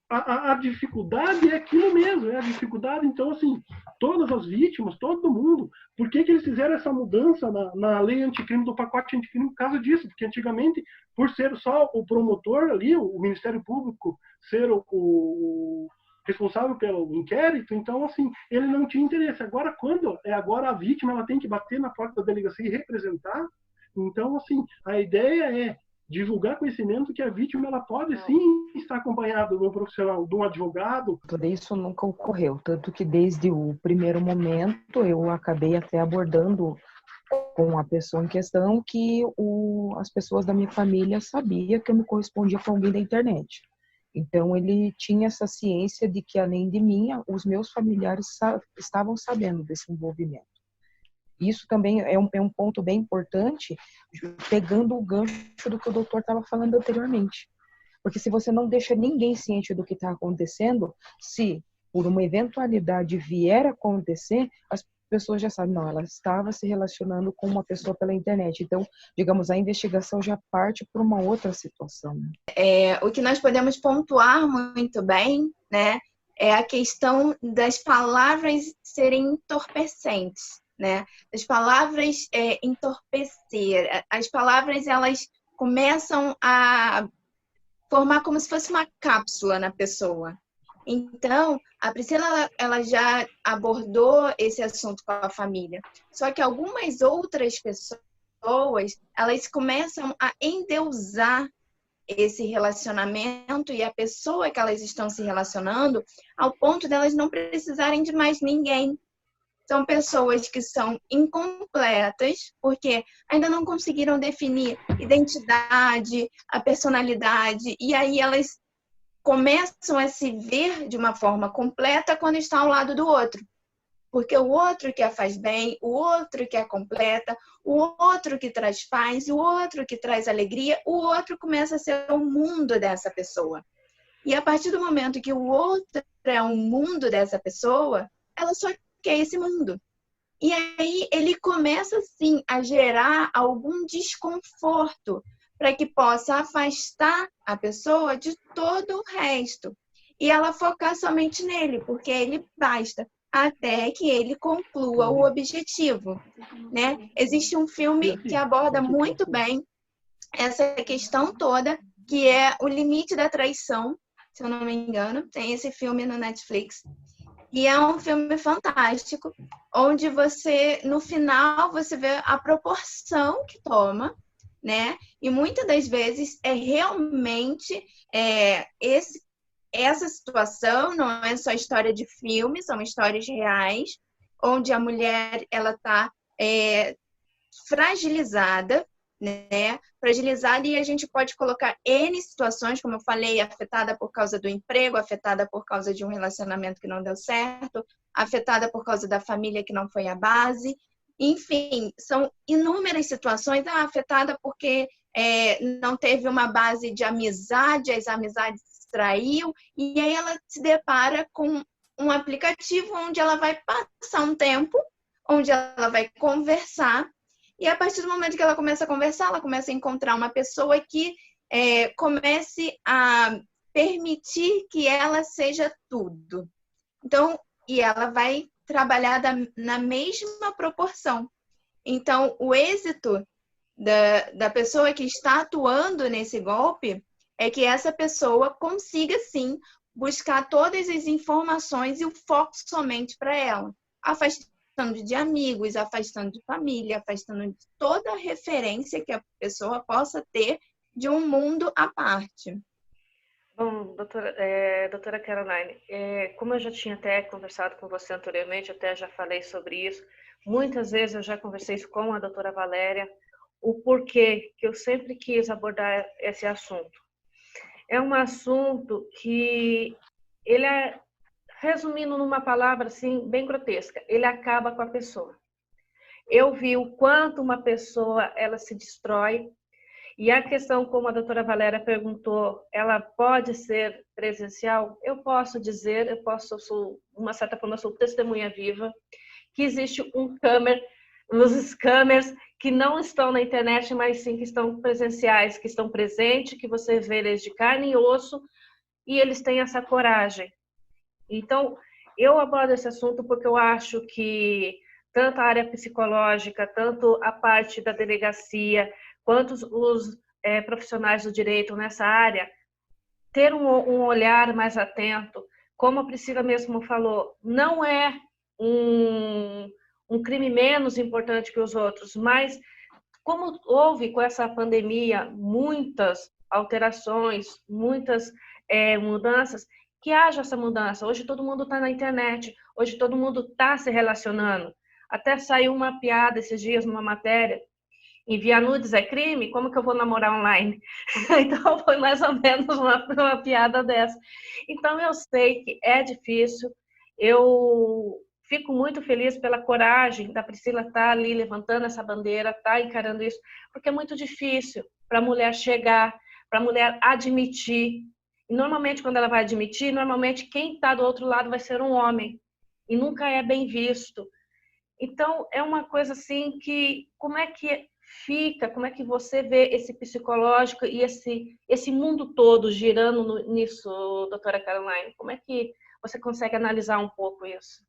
a dificuldade é aquilo mesmo, é a dificuldade. Então assim, todas as vítimas, todo mundo, por que eles fizeram essa mudança na lei anticrime, do pacote anticrime, por causa disso? Porque antigamente, por ser só o promotor ali, o Ministério Público ser o responsável pelo inquérito, então assim, ele não tinha interesse. Agora, agora a vítima, ela tem que bater na porta da delegacia e representar. Então assim, a ideia é divulgar conhecimento que a vítima, ela pode sim estar acompanhada de um profissional, de um advogado. Tudo isso nunca ocorreu, tanto que desde o primeiro momento eu acabei até abordando com a pessoa em questão que as pessoas da minha família sabiam que eu me correspondia com alguém da internet. Então, ele tinha essa ciência de que, além de mim, os meus familiares estavam sabendo desse envolvimento. Isso também é um ponto bem importante, pegando o gancho do que o doutor estava falando anteriormente. Porque se você não deixa ninguém ciente do que está acontecendo, se por uma eventualidade vier a acontecer, as pessoas já sabem, não, ela estava se relacionando com uma pessoa pela internet. Então, digamos, a investigação já parte para uma outra situação. O que nós podemos pontuar muito bem, né, é a questão das palavras serem entorpecentes, né? As palavras entorpecer. As palavras, elas começam a formar como se fosse uma cápsula na pessoa. Então, a Priscila, ela já abordou esse assunto com a família. Só que algumas outras pessoas, elas começam a endeusar esse relacionamento e a pessoa que elas estão se relacionando, ao ponto de elas não precisarem de mais ninguém. São pessoas que são incompletas, porque ainda não conseguiram definir identidade, a personalidade, e aí elas começam a se ver de uma forma completa quando estão ao lado do outro. Porque o outro que a faz bem, o outro que a completa, o outro que traz paz, o outro que traz alegria, o outro começa a ser o mundo dessa pessoa. E a partir do momento que o outro é um mundo dessa pessoa, ela só quer esse mundo. E aí ele começa, sim, a gerar algum desconforto para que possa afastar a pessoa de todo o resto. E ela focar somente nele, porque ele basta, até que ele conclua o objetivo, né? Existe um filme que aborda muito bem essa questão toda, que é O Limite da Traição, se eu não me engano. Tem esse filme no Netflix. E é um filme fantástico, onde você, no final, você vê a proporção que toma, né? E muitas das vezes é realmente essa situação, não é só história de filme, são histórias reais, onde a mulher ela está fragilizada, né? Fragilizada, e a gente pode colocar N situações, como eu falei, afetada por causa do emprego, afetada por causa de um relacionamento que não deu certo, afetada por causa da família que não foi a base. Enfim, são inúmeras situações, afetada porque não teve uma base de amizade, as amizades se traiu, e aí ela se depara com um aplicativo onde ela vai passar um tempo, onde ela vai conversar. E a partir do momento que ela começa a conversar, ela começa a encontrar uma pessoa que comece a permitir que ela seja tudo. Então, e ela vai trabalhar na mesma proporção. Então, o êxito da pessoa que está atuando nesse golpe é que essa pessoa consiga, sim, buscar todas as informações e o foco somente para ela. Afastando de amigos, afastando de família, afastando de toda referência que a pessoa possa ter de um mundo à parte. Bom, doutora Caroline, como eu já tinha até conversado com você anteriormente, até já falei sobre isso, muitas vezes eu já conversei isso com a doutora Valéria, o porquê que eu sempre quis abordar esse assunto. É um assunto que ele resumindo numa palavra assim, bem grotesca, ele acaba com a pessoa. Eu vi o quanto uma pessoa ela se destrói, e a questão, como a doutora Valéria perguntou, ela pode ser presencial? Eu posso dizer, sou, uma certa forma, sou testemunha viva, que existe os scammers que não estão na internet, mas sim que estão presenciais, que estão presentes, que você vê eles de carne e osso, e eles têm essa coragem. Então, eu abordo esse assunto porque eu acho que tanto a área psicológica, tanto a parte da delegacia, quanto os profissionais do direito nessa área, ter um olhar mais atento, como a Priscila mesmo falou, não é um crime menos importante que os outros, mas como houve com essa pandemia muitas alterações, muitas mudanças, que haja essa mudança. Hoje todo mundo está na internet, hoje todo mundo está se relacionando. Até saiu uma piada esses dias numa matéria, enviar nudes é crime? Como que eu vou namorar online? Então foi mais ou menos uma piada dessa. Então eu sei que é difícil, eu fico muito feliz pela coragem da Priscila estar ali levantando essa bandeira, estar encarando isso, porque é muito difícil para a mulher chegar, para a mulher admitir. E normalmente, quando ela vai admitir, normalmente quem está do outro lado vai ser um homem. E nunca é bem visto. Então, é uma coisa assim que, como é que fica, como é que você vê esse psicológico e esse mundo todo girando nisso, doutora Caroline? Como é que você consegue analisar um pouco isso?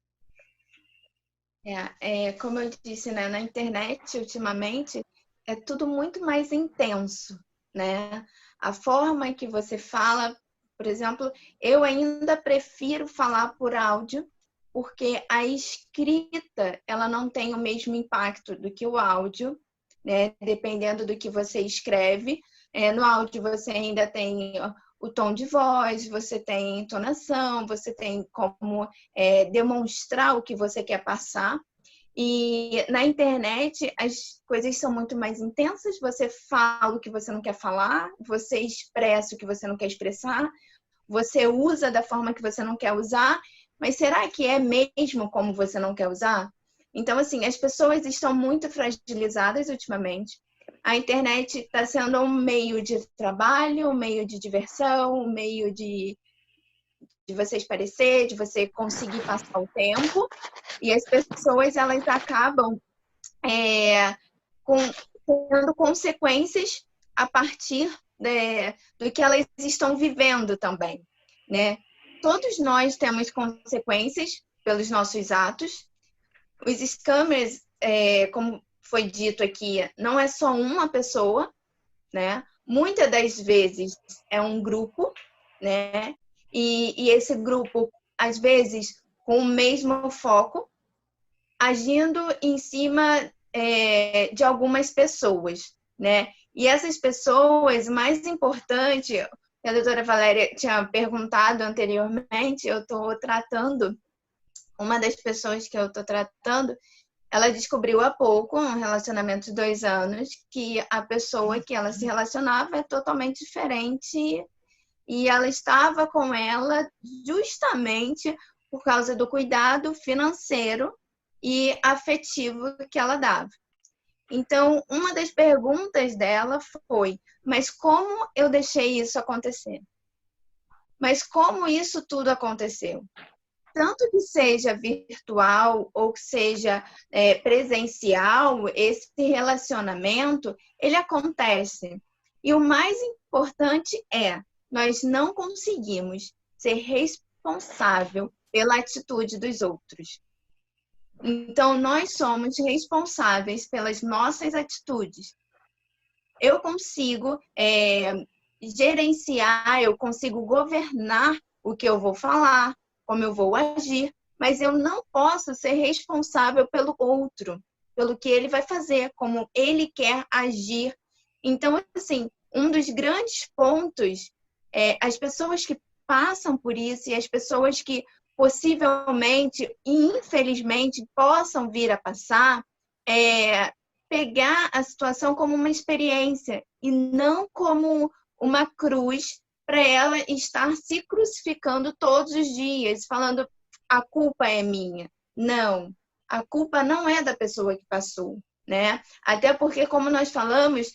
Como eu disse, né, na internet, ultimamente, é tudo muito mais intenso, né? A forma que você fala, por exemplo, eu ainda prefiro falar por áudio, porque a escrita, ela não tem o mesmo impacto do que o áudio, né? Dependendo do que você escreve. No áudio você ainda tem o tom de voz, você tem entonação, você tem como demonstrar o que você quer passar. E na internet as coisas são muito mais intensas, você fala o que você não quer falar, você expressa o que você não quer expressar, você usa da forma que você não quer usar, mas será que é mesmo como você não quer usar? Então, assim, as pessoas estão muito fragilizadas ultimamente. A internet está sendo um meio de trabalho, um meio de diversão, um meio de você esparecer, de você conseguir passar o tempo. E as pessoas, elas acabam tendo consequências a partir do que elas estão vivendo também, né? Todos nós temos consequências pelos nossos atos. Os scammers, como foi dito aqui, não é só uma pessoa, né? Muitas das vezes é um grupo, né? E esse grupo, às vezes, com o mesmo foco, agindo em cima de algumas pessoas, né? E essas pessoas, mais importante, a doutora Valéria tinha perguntado anteriormente, eu estou tratando, uma das pessoas que eu estou tratando, ela descobriu há pouco, um relacionamento de 2 anos, que a pessoa que ela se relacionava é totalmente diferente e ela estava com ela justamente por causa do cuidado financeiro e afetivo que ela dava. Então, uma das perguntas dela foi: mas como eu deixei isso acontecer? Mas como isso tudo aconteceu? Tanto que seja virtual ou que seja presencial, esse relacionamento, ele acontece. E o mais importante nós não conseguimos ser responsável pela atitude dos outros. Então, nós somos responsáveis pelas nossas atitudes. Eu consigo gerenciar, eu consigo governar o que eu vou falar, como eu vou agir, mas eu não posso ser responsável pelo outro, pelo que ele vai fazer, como ele quer agir. Então, assim, um dos grandes pontos as pessoas que passam por isso e as pessoas que possivelmente e infelizmente possam vir a passar, pegar a situação como uma experiência e não como uma cruz para ela estar se crucificando todos os dias, falando a culpa é minha. Não, a culpa não é da pessoa que passou, né? Até porque, como nós falamos,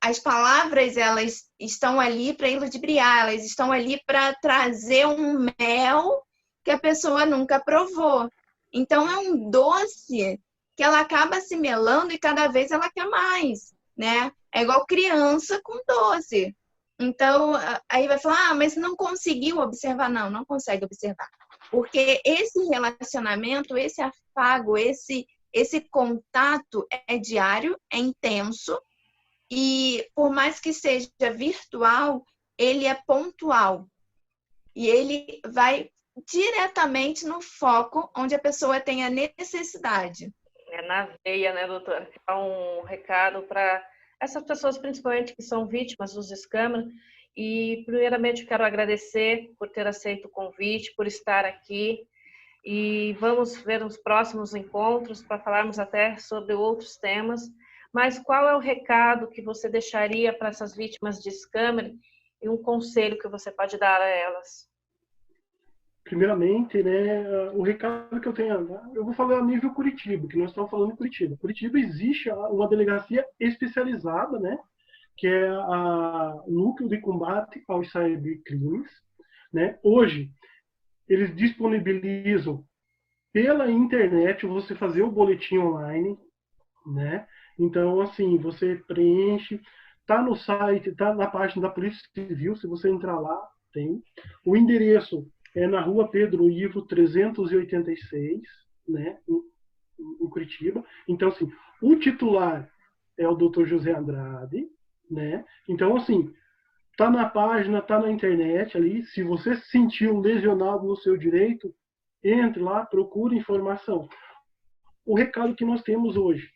as palavras, elas estão ali para iludibriar, elas estão ali para trazer um mel que a pessoa nunca provou. Então, é um doce que ela acaba assimilando e cada vez ela quer mais, né? É igual criança com doce. Então, aí vai falar, mas não conseguiu observar. Não, não consegue observar. Porque esse relacionamento, esse afago, esse contato é diário, é intenso, e por mais que seja virtual, ele é pontual. E ele vai diretamente no foco onde a pessoa tem a necessidade. É na veia, né, doutora? Dá um recado para essas pessoas, principalmente, que são vítimas dos scammers. E, primeiramente, eu quero agradecer por ter aceito o convite, por estar aqui. E vamos ver os próximos encontros para falarmos até sobre outros temas. Mas qual é o recado que você deixaria para essas vítimas de scammer e um conselho que você pode dar a elas? Primeiramente, né, o recado que eu tenho, eu vou falar a nível Curitiba, que nós estamos falando em Curitiba. Curitiba existe uma delegacia especializada, né, que é o Núcleo de Combate aos Cybercrimes, né? Hoje, eles disponibilizam pela internet você fazer o boletim online, né? Então, assim, você preenche, tá no site, tá na página da Polícia Civil, se você entrar lá, tem. O endereço é na Rua Pedro Ivo 386, né, em Curitiba. Então, assim, o titular é o Dr. José Andrade, né? Então, assim, tá na página, tá na internet ali. Se você se sentiu lesionado no seu direito, entre lá, procure informação. O recado que nós temos hoje: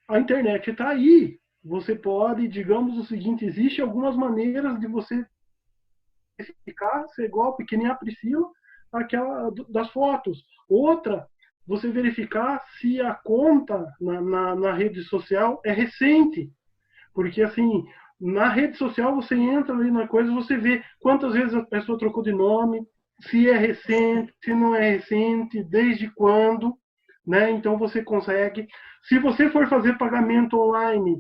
a internet está aí. Você pode, digamos o seguinte, existem algumas maneiras de você verificar se é golpe, que nem a Priscila, aquela das fotos. Outra, você verificar se a conta na rede social é recente. Porque, assim, Na rede social, você entra ali na coisa, você vê quantas vezes a pessoa trocou de nome, se é recente, se não é recente, desde quando, né? Então você consegue. Se você for fazer pagamento online,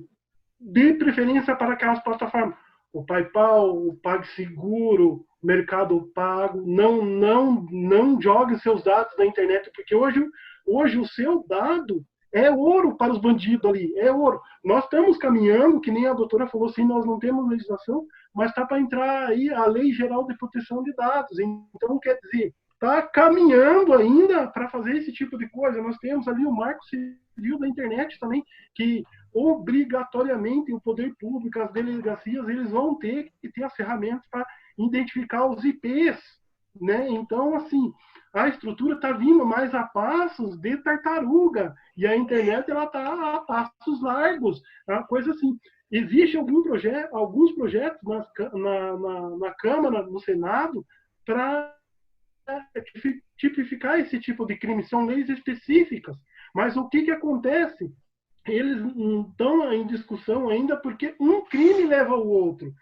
dê preferência para aquelas plataformas. O PayPal, o PagSeguro, Mercado Pago, não jogue seus dados na internet, porque hoje o seu dado é ouro para os bandidos ali, é ouro. Nós estamos caminhando, que nem a doutora falou assim, nós não temos legislação, mas está para entrar aí a Lei Geral de Proteção de Dados. Então, quer dizer, está caminhando ainda para fazer esse tipo de coisa. Nós temos ali o Marco Civil da Internet também, que obrigatoriamente o poder público, as delegacias, eles vão ter que ter as ferramentas para identificar os IPs, né? Então, assim, a estrutura está vindo mais a passos de tartaruga e a internet ela está a passos largos, a coisa assim. Existe alguns projetos na Câmara, no Senado, para tipificar esse tipo de crime, são leis específicas. Mas o que acontece? Eles não estão em discussão ainda porque um crime leva ao outro.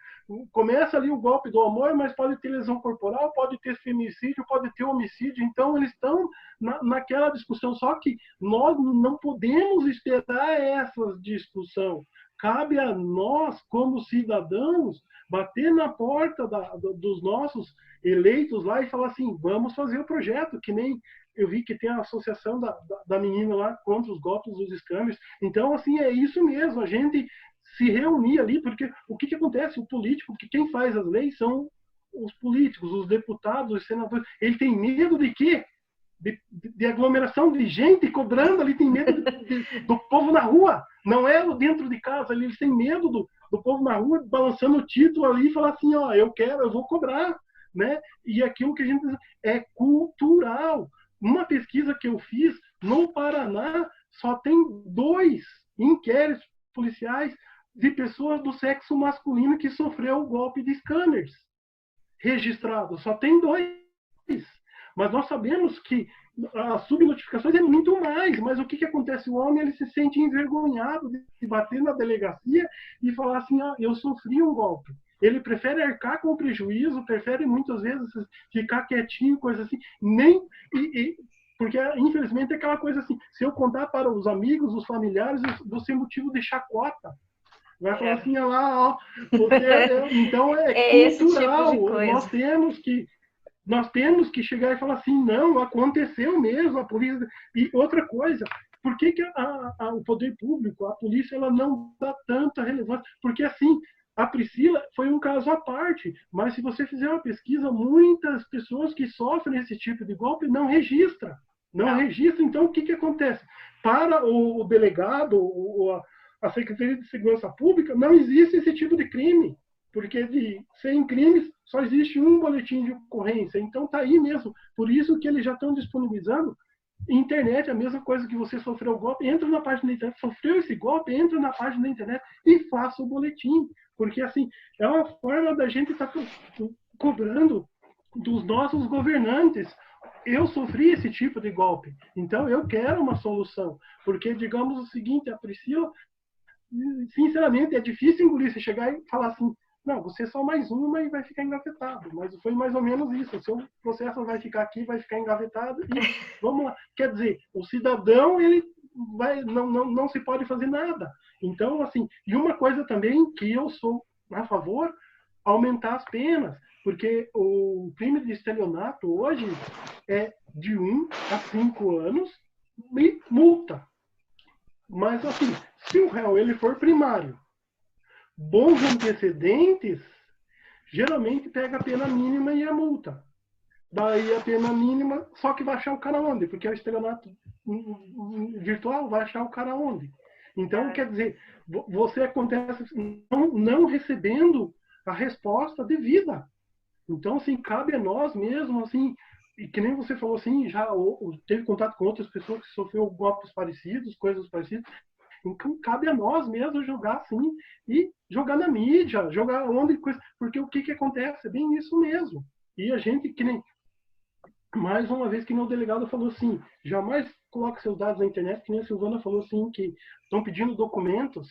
Começa ali o golpe do amor, mas pode ter lesão corporal, pode ter feminicídio, pode ter homicídio. Então, eles estão naquela discussão. Só que nós não podemos esperar essa discussão. Cabe a nós, como cidadãos, bater na porta dos nossos eleitos lá e falar assim, vamos fazer o projeto, que nem eu vi que tem a associação da menina lá contra os golpes dos scammers. Então, assim, é isso mesmo, a gente se reunir ali, porque o que acontece? O político, que quem faz as leis são os políticos, os deputados, os senadores. Ele tem medo de quê? De aglomeração de gente cobrando, ali tem medo do povo na rua, não é o dentro de casa, eles têm medo do povo na rua balançando o título ali e falar assim, ó, eu vou cobrar, né? E aquilo que a gente é cultural. Uma pesquisa que eu fiz no Paraná, só tem 2 inquéritos policiais de pessoas do sexo masculino que sofreu o golpe de scammers registrados. Só tem 2. Mas nós sabemos que as subnotificações é muito mais. Mas o que acontece? O homem ele se sente envergonhado de bater na delegacia e falar assim, ah, eu sofri um golpe. Ele prefere arcar com o prejuízo, prefere muitas vezes ficar quietinho, coisa assim. Porque, infelizmente, é aquela coisa assim, se eu contar para os amigos, os familiares, vou ser motivo de chacota. Vai falar assim, ah lá, ó, então é cultural. Tipo de coisa. Nós temos que chegar e falar assim, não, aconteceu mesmo, a polícia... E outra coisa, por que o poder público, a polícia, ela não dá tanta relevância? Porque, assim, a Priscila foi um caso à parte, mas se você fizer uma pesquisa, muitas pessoas que sofrem esse tipo de golpe não registram. Não registra, então o que acontece? Para o delegado, a Secretaria de Segurança Pública, não existe esse tipo de crime, porque de 100 crimes só existe um boletim de ocorrência, então está aí mesmo. Por isso que eles já estão disponibilizando internet, a mesma coisa que você sofreu o golpe, entra na página da internet, sofreu esse golpe, entra na página da internet e faça o boletim, porque assim, é uma forma da gente estar cobrando dos nossos governantes. Eu sofri esse tipo de golpe, então eu quero uma solução, porque digamos o seguinte, a Priscila, sinceramente, é difícil engolir, você chegar e falar assim, não, você é só mais uma e vai ficar engavetado, mas foi mais ou menos isso, o seu processo vai ficar aqui, vai ficar engavetado e vamos lá. Quer dizer, o cidadão, ele não se pode fazer nada. Então, assim, e uma coisa também que eu sou a favor, aumentar as penas, porque o crime de estelionato hoje é de 1 a 5 anos e multa. Mas, assim, se o réu ele for primário, bons antecedentes, geralmente pega a pena mínima e a multa. Daí a pena mínima, só que vai achar o cara onde? Porque é o estelionato virtual, vai achar o cara onde? Então, quer dizer, você acontece não recebendo a resposta devida. Então, assim, cabe a nós mesmos, assim, e que nem você falou assim, já teve contato com outras pessoas que sofreram golpes parecidos, coisas parecidas. Então, cabe a nós mesmos jogar assim, e jogar na mídia, jogar onde, porque o que acontece? É bem isso mesmo. E a gente, que nem, mais uma vez, que nem o delegado falou assim, jamais coloque seus dados na internet, que nem a Silvana falou assim, que estão pedindo documentos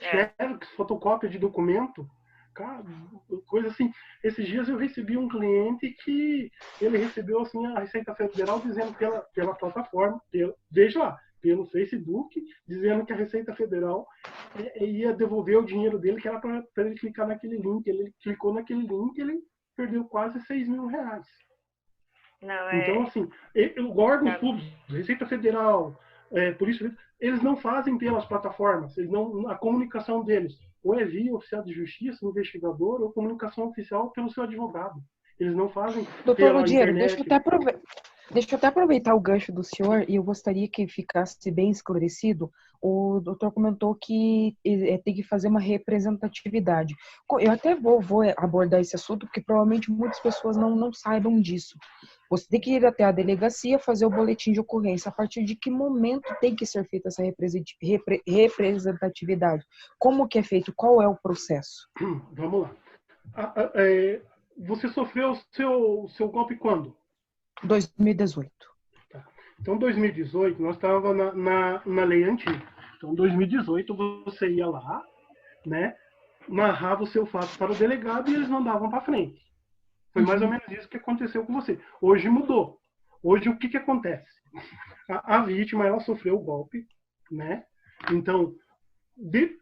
xerox, fotocópia de documento, cara, coisa assim. Esses dias eu recebi um cliente que ele recebeu assim a Receita Federal dizendo pela plataforma, veja lá, pelo Facebook, dizendo que a Receita Federal ia devolver o dinheiro dele, que era para ele clicar naquele link. Ele clicou naquele link, ele perdeu quase R$ 6.000. Não, Então, assim, órgãos públicos, Receita Federal, por isso, eles não fazem pelas plataformas, eles não, a comunicação deles ou é via oficial de justiça, investigador, ou comunicação oficial pelo seu advogado. Eles não fazem Doutor pela Lodiero, internet. deixa eu até aproveitar o gancho do senhor e eu gostaria que ficasse bem esclarecido. O doutor comentou que tem que fazer uma representatividade. Eu até vou abordar esse assunto, porque provavelmente muitas pessoas não saibam disso. Você tem que ir até a delegacia fazer o boletim de ocorrência. A partir de que momento tem que ser feita essa representatividade? Como que é feito? Qual é o processo? Vamos lá. Você sofreu o seu golpe quando? 2018. Tá. Então, 2018, nós estávamos na lei antiga. Então, 2018, você ia lá, né, narrava o seu fato para o delegado e eles mandavam para frente. Foi mais ou menos isso que aconteceu com você. Hoje mudou. Hoje, o que acontece? A vítima, ela sofreu o golpe, né? Então, de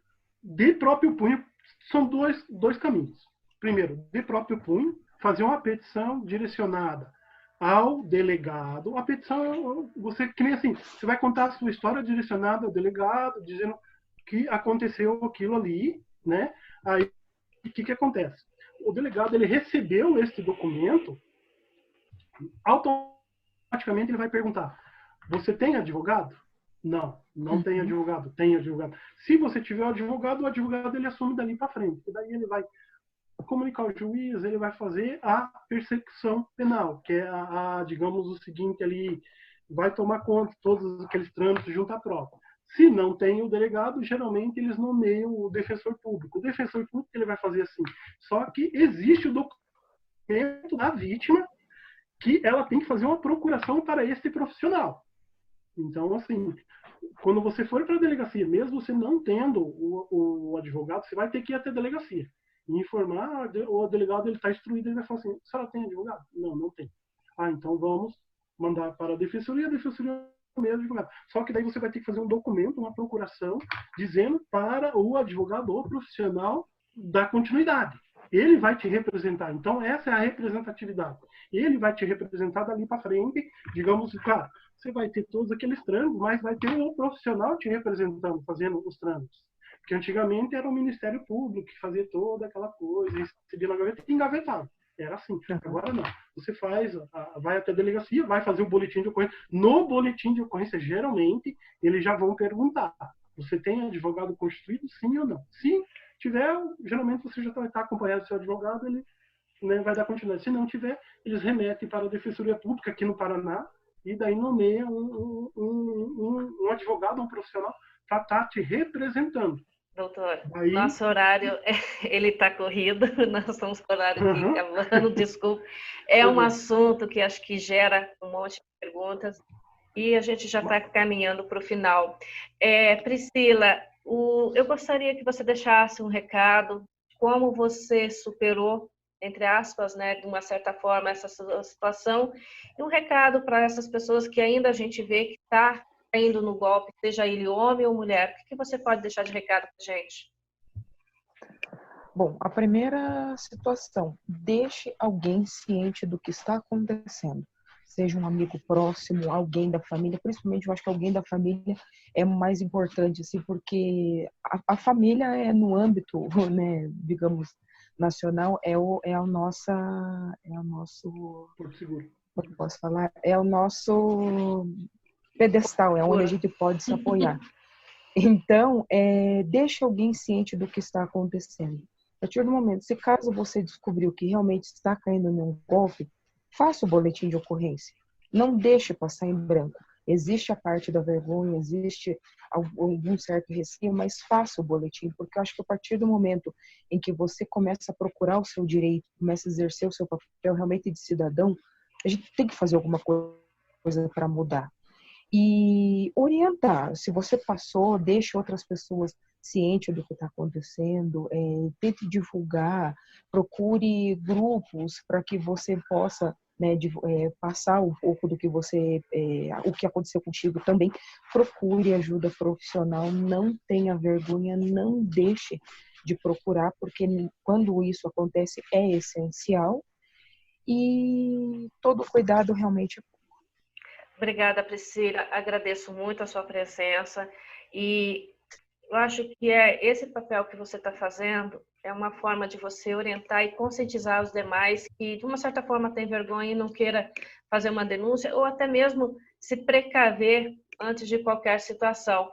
próprio punho, são dois caminhos. Primeiro, de próprio punho, fazer uma petição direcionada ao delegado. A petição, que nem assim, você vai contar a sua história direcionada ao delegado, dizendo que aconteceu aquilo ali, né? Aí, o que acontece? O delegado, ele recebeu esse documento, automaticamente ele vai perguntar: você tem advogado? Não tem advogado. Tem advogado. Se você tiver o advogado ele assume dali para frente. E daí ele vai comunicar ao juiz, ele vai fazer a persecução penal, que é digamos o seguinte ali, vai tomar conta de todos aqueles trâmites junto à prova. Se não tem o delegado, geralmente eles nomeiam o defensor público. O defensor público ele vai fazer assim. Só que existe o documento da vítima que ela tem que fazer uma procuração para esse profissional. Então, assim, quando você for para a delegacia, mesmo você não tendo o advogado, você vai ter que ir até a delegacia e informar. O delegado está instruído, ele vai falar assim: a senhora tem advogado? Não tem. Então vamos mandar para a defensoria mesmo advogado. Só que daí você vai ter que fazer um documento, uma procuração, dizendo para o advogado ou profissional da continuidade. Ele vai te representar. Então, essa é a representatividade. Ele vai te representar dali para frente. Digamos, claro, você vai ter todos aqueles trâmites, mas vai ter um profissional te representando, fazendo os trâmites. Porque antigamente era o Ministério Público que fazia toda aquela coisa, recebia na gaveta e engavetava. Era assim. Agora não. Você vai até a delegacia, vai fazer o boletim de ocorrência. No boletim de ocorrência, geralmente, eles já vão perguntar: você tem advogado constituído, sim ou não? Se tiver, geralmente você já vai estar acompanhado do seu advogado, ele, né, vai dar continuidade. Se não tiver, eles remetem para a Defensoria Pública aqui no Paraná e daí nomeia um advogado, um profissional, para estar te representando. Doutor, nosso horário, ele está corrido, nós estamos com o horário aqui acabando, desculpa. É um assunto que acho que gera um monte de perguntas e a gente já está caminhando para o final. Priscila, eu gostaria que você deixasse um recado, como você superou, entre aspas, né, de uma certa forma, essa situação, e um recado para essas pessoas que ainda a gente vê que está indo no golpe, seja ele homem ou mulher. O que você pode deixar de recado para a gente? Bom, a primeira situação, deixe alguém ciente do que está acontecendo. Seja um amigo próximo, alguém da família, principalmente eu acho que alguém da família é o mais importante, assim, porque a família é no âmbito, né, digamos, nacional, é o nosso, como posso falar, é o nosso pedestal, é onde a gente pode se apoiar. Então, deixe alguém ciente do que está acontecendo. A partir do momento, se caso você descobriu que realmente está caindo em um golpe, faça o boletim de ocorrência. Não deixe passar em branco. Existe a parte da vergonha, existe algum certo receio, mas faça o boletim, porque eu acho que a partir do momento em que você começa a procurar o seu direito, começa a exercer o seu papel realmente de cidadão, a gente tem que fazer alguma coisa para mudar. e orientar. Se você passou, deixe outras pessoas cientes do que está acontecendo, tente divulgar, procure grupos para que você possa, né, passar um pouco do que o que aconteceu contigo também. Procure ajuda profissional, não tenha vergonha, não deixe de procurar, porque quando isso acontece é essencial, e todo cuidado realmente. Obrigada, Priscila. Agradeço muito a sua presença e eu acho que esse papel que você está fazendo é uma forma de você orientar e conscientizar os demais que, de uma certa forma, tem vergonha e não queira fazer uma denúncia ou até mesmo se precaver antes de qualquer situação.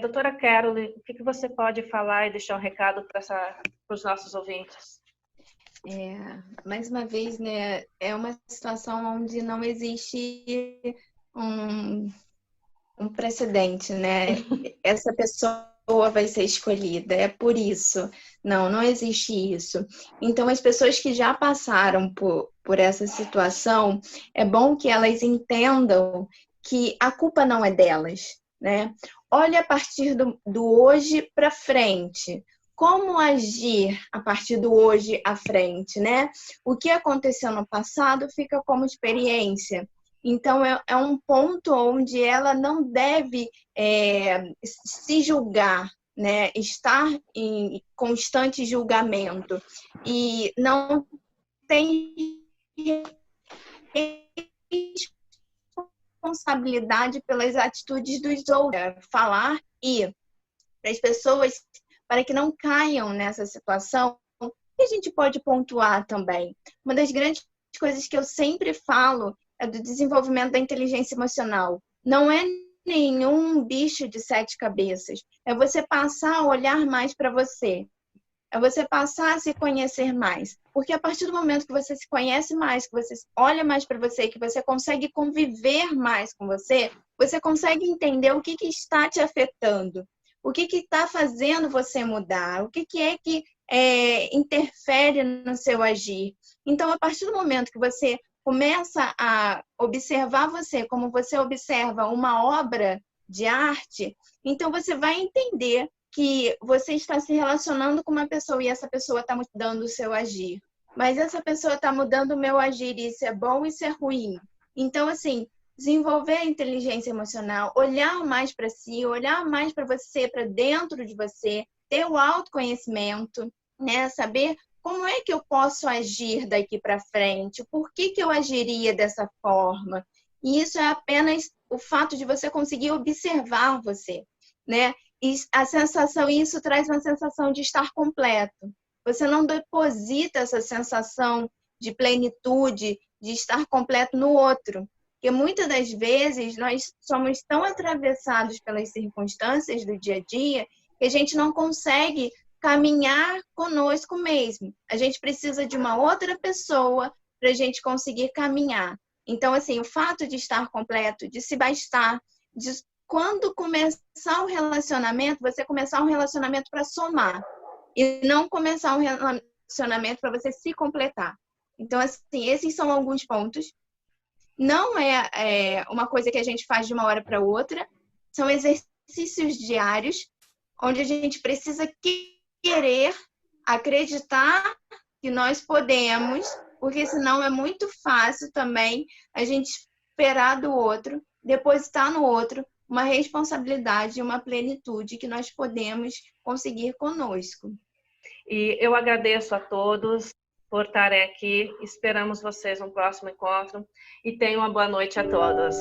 Doutora Carole, o que você pode falar e deixar um recado para os nossos ouvintes? Mais uma vez, né, é uma situação onde não existe um precedente, né? Essa pessoa vai ser escolhida, é por isso. Não existe isso. Então, as pessoas que já passaram por essa situação, é bom que elas entendam que a culpa não é delas, né? Olha a partir do hoje para frente. Como agir a partir do hoje à frente, né? O que aconteceu no passado fica como experiência. Então, é um ponto onde ela não deve se julgar, né? Estar em constante julgamento. E não tem responsabilidade pelas atitudes dos outros. Falar para as pessoas, para que não caiam nessa situação, que a gente pode pontuar também. Uma das grandes coisas que eu sempre falo é do desenvolvimento da inteligência emocional. Não é nenhum bicho de 7 cabeças. É você passar a olhar mais para você. É você passar a se conhecer mais. Porque a partir do momento que você se conhece mais, que você olha mais para você, que você consegue conviver mais com você, você consegue entender o que está te afetando. O que está fazendo você mudar? O que é que interfere no seu agir? Então, a partir do momento que você começa a observar você como você observa uma obra de arte, então você vai entender que você está se relacionando com uma pessoa e essa pessoa está mudando o seu agir. Mas essa pessoa está mudando o meu agir e isso é bom e isso é ruim. Então, assim, desenvolver a inteligência emocional, olhar mais para si, olhar mais para você, para dentro de você, ter o autoconhecimento, né? Saber como é que eu posso agir daqui para frente, por que eu agiria dessa forma. E isso é apenas o fato de você conseguir observar você, né? E isso traz uma sensação de estar completo. Você não deposita essa sensação de plenitude, de estar completo no outro. Porque muitas das vezes nós somos tão atravessados pelas circunstâncias do dia a dia que a gente não consegue caminhar conosco mesmo. A gente precisa de uma outra pessoa para a gente conseguir caminhar. Então, assim, o fato de estar completo, de se bastar, de quando começar o relacionamento, você começar um relacionamento para somar e não começar um relacionamento para você se completar. Então, assim, esses são alguns pontos. Não é uma coisa que a gente faz de uma hora para outra. São exercícios diários, onde a gente precisa querer acreditar que nós podemos, porque senão é muito fácil também a gente esperar do outro, depositar no outro uma responsabilidade e uma plenitude que nós podemos conseguir conosco. E eu agradeço a todos por estarem aqui. Esperamos vocês no próximo encontro e tenham uma boa noite a todos.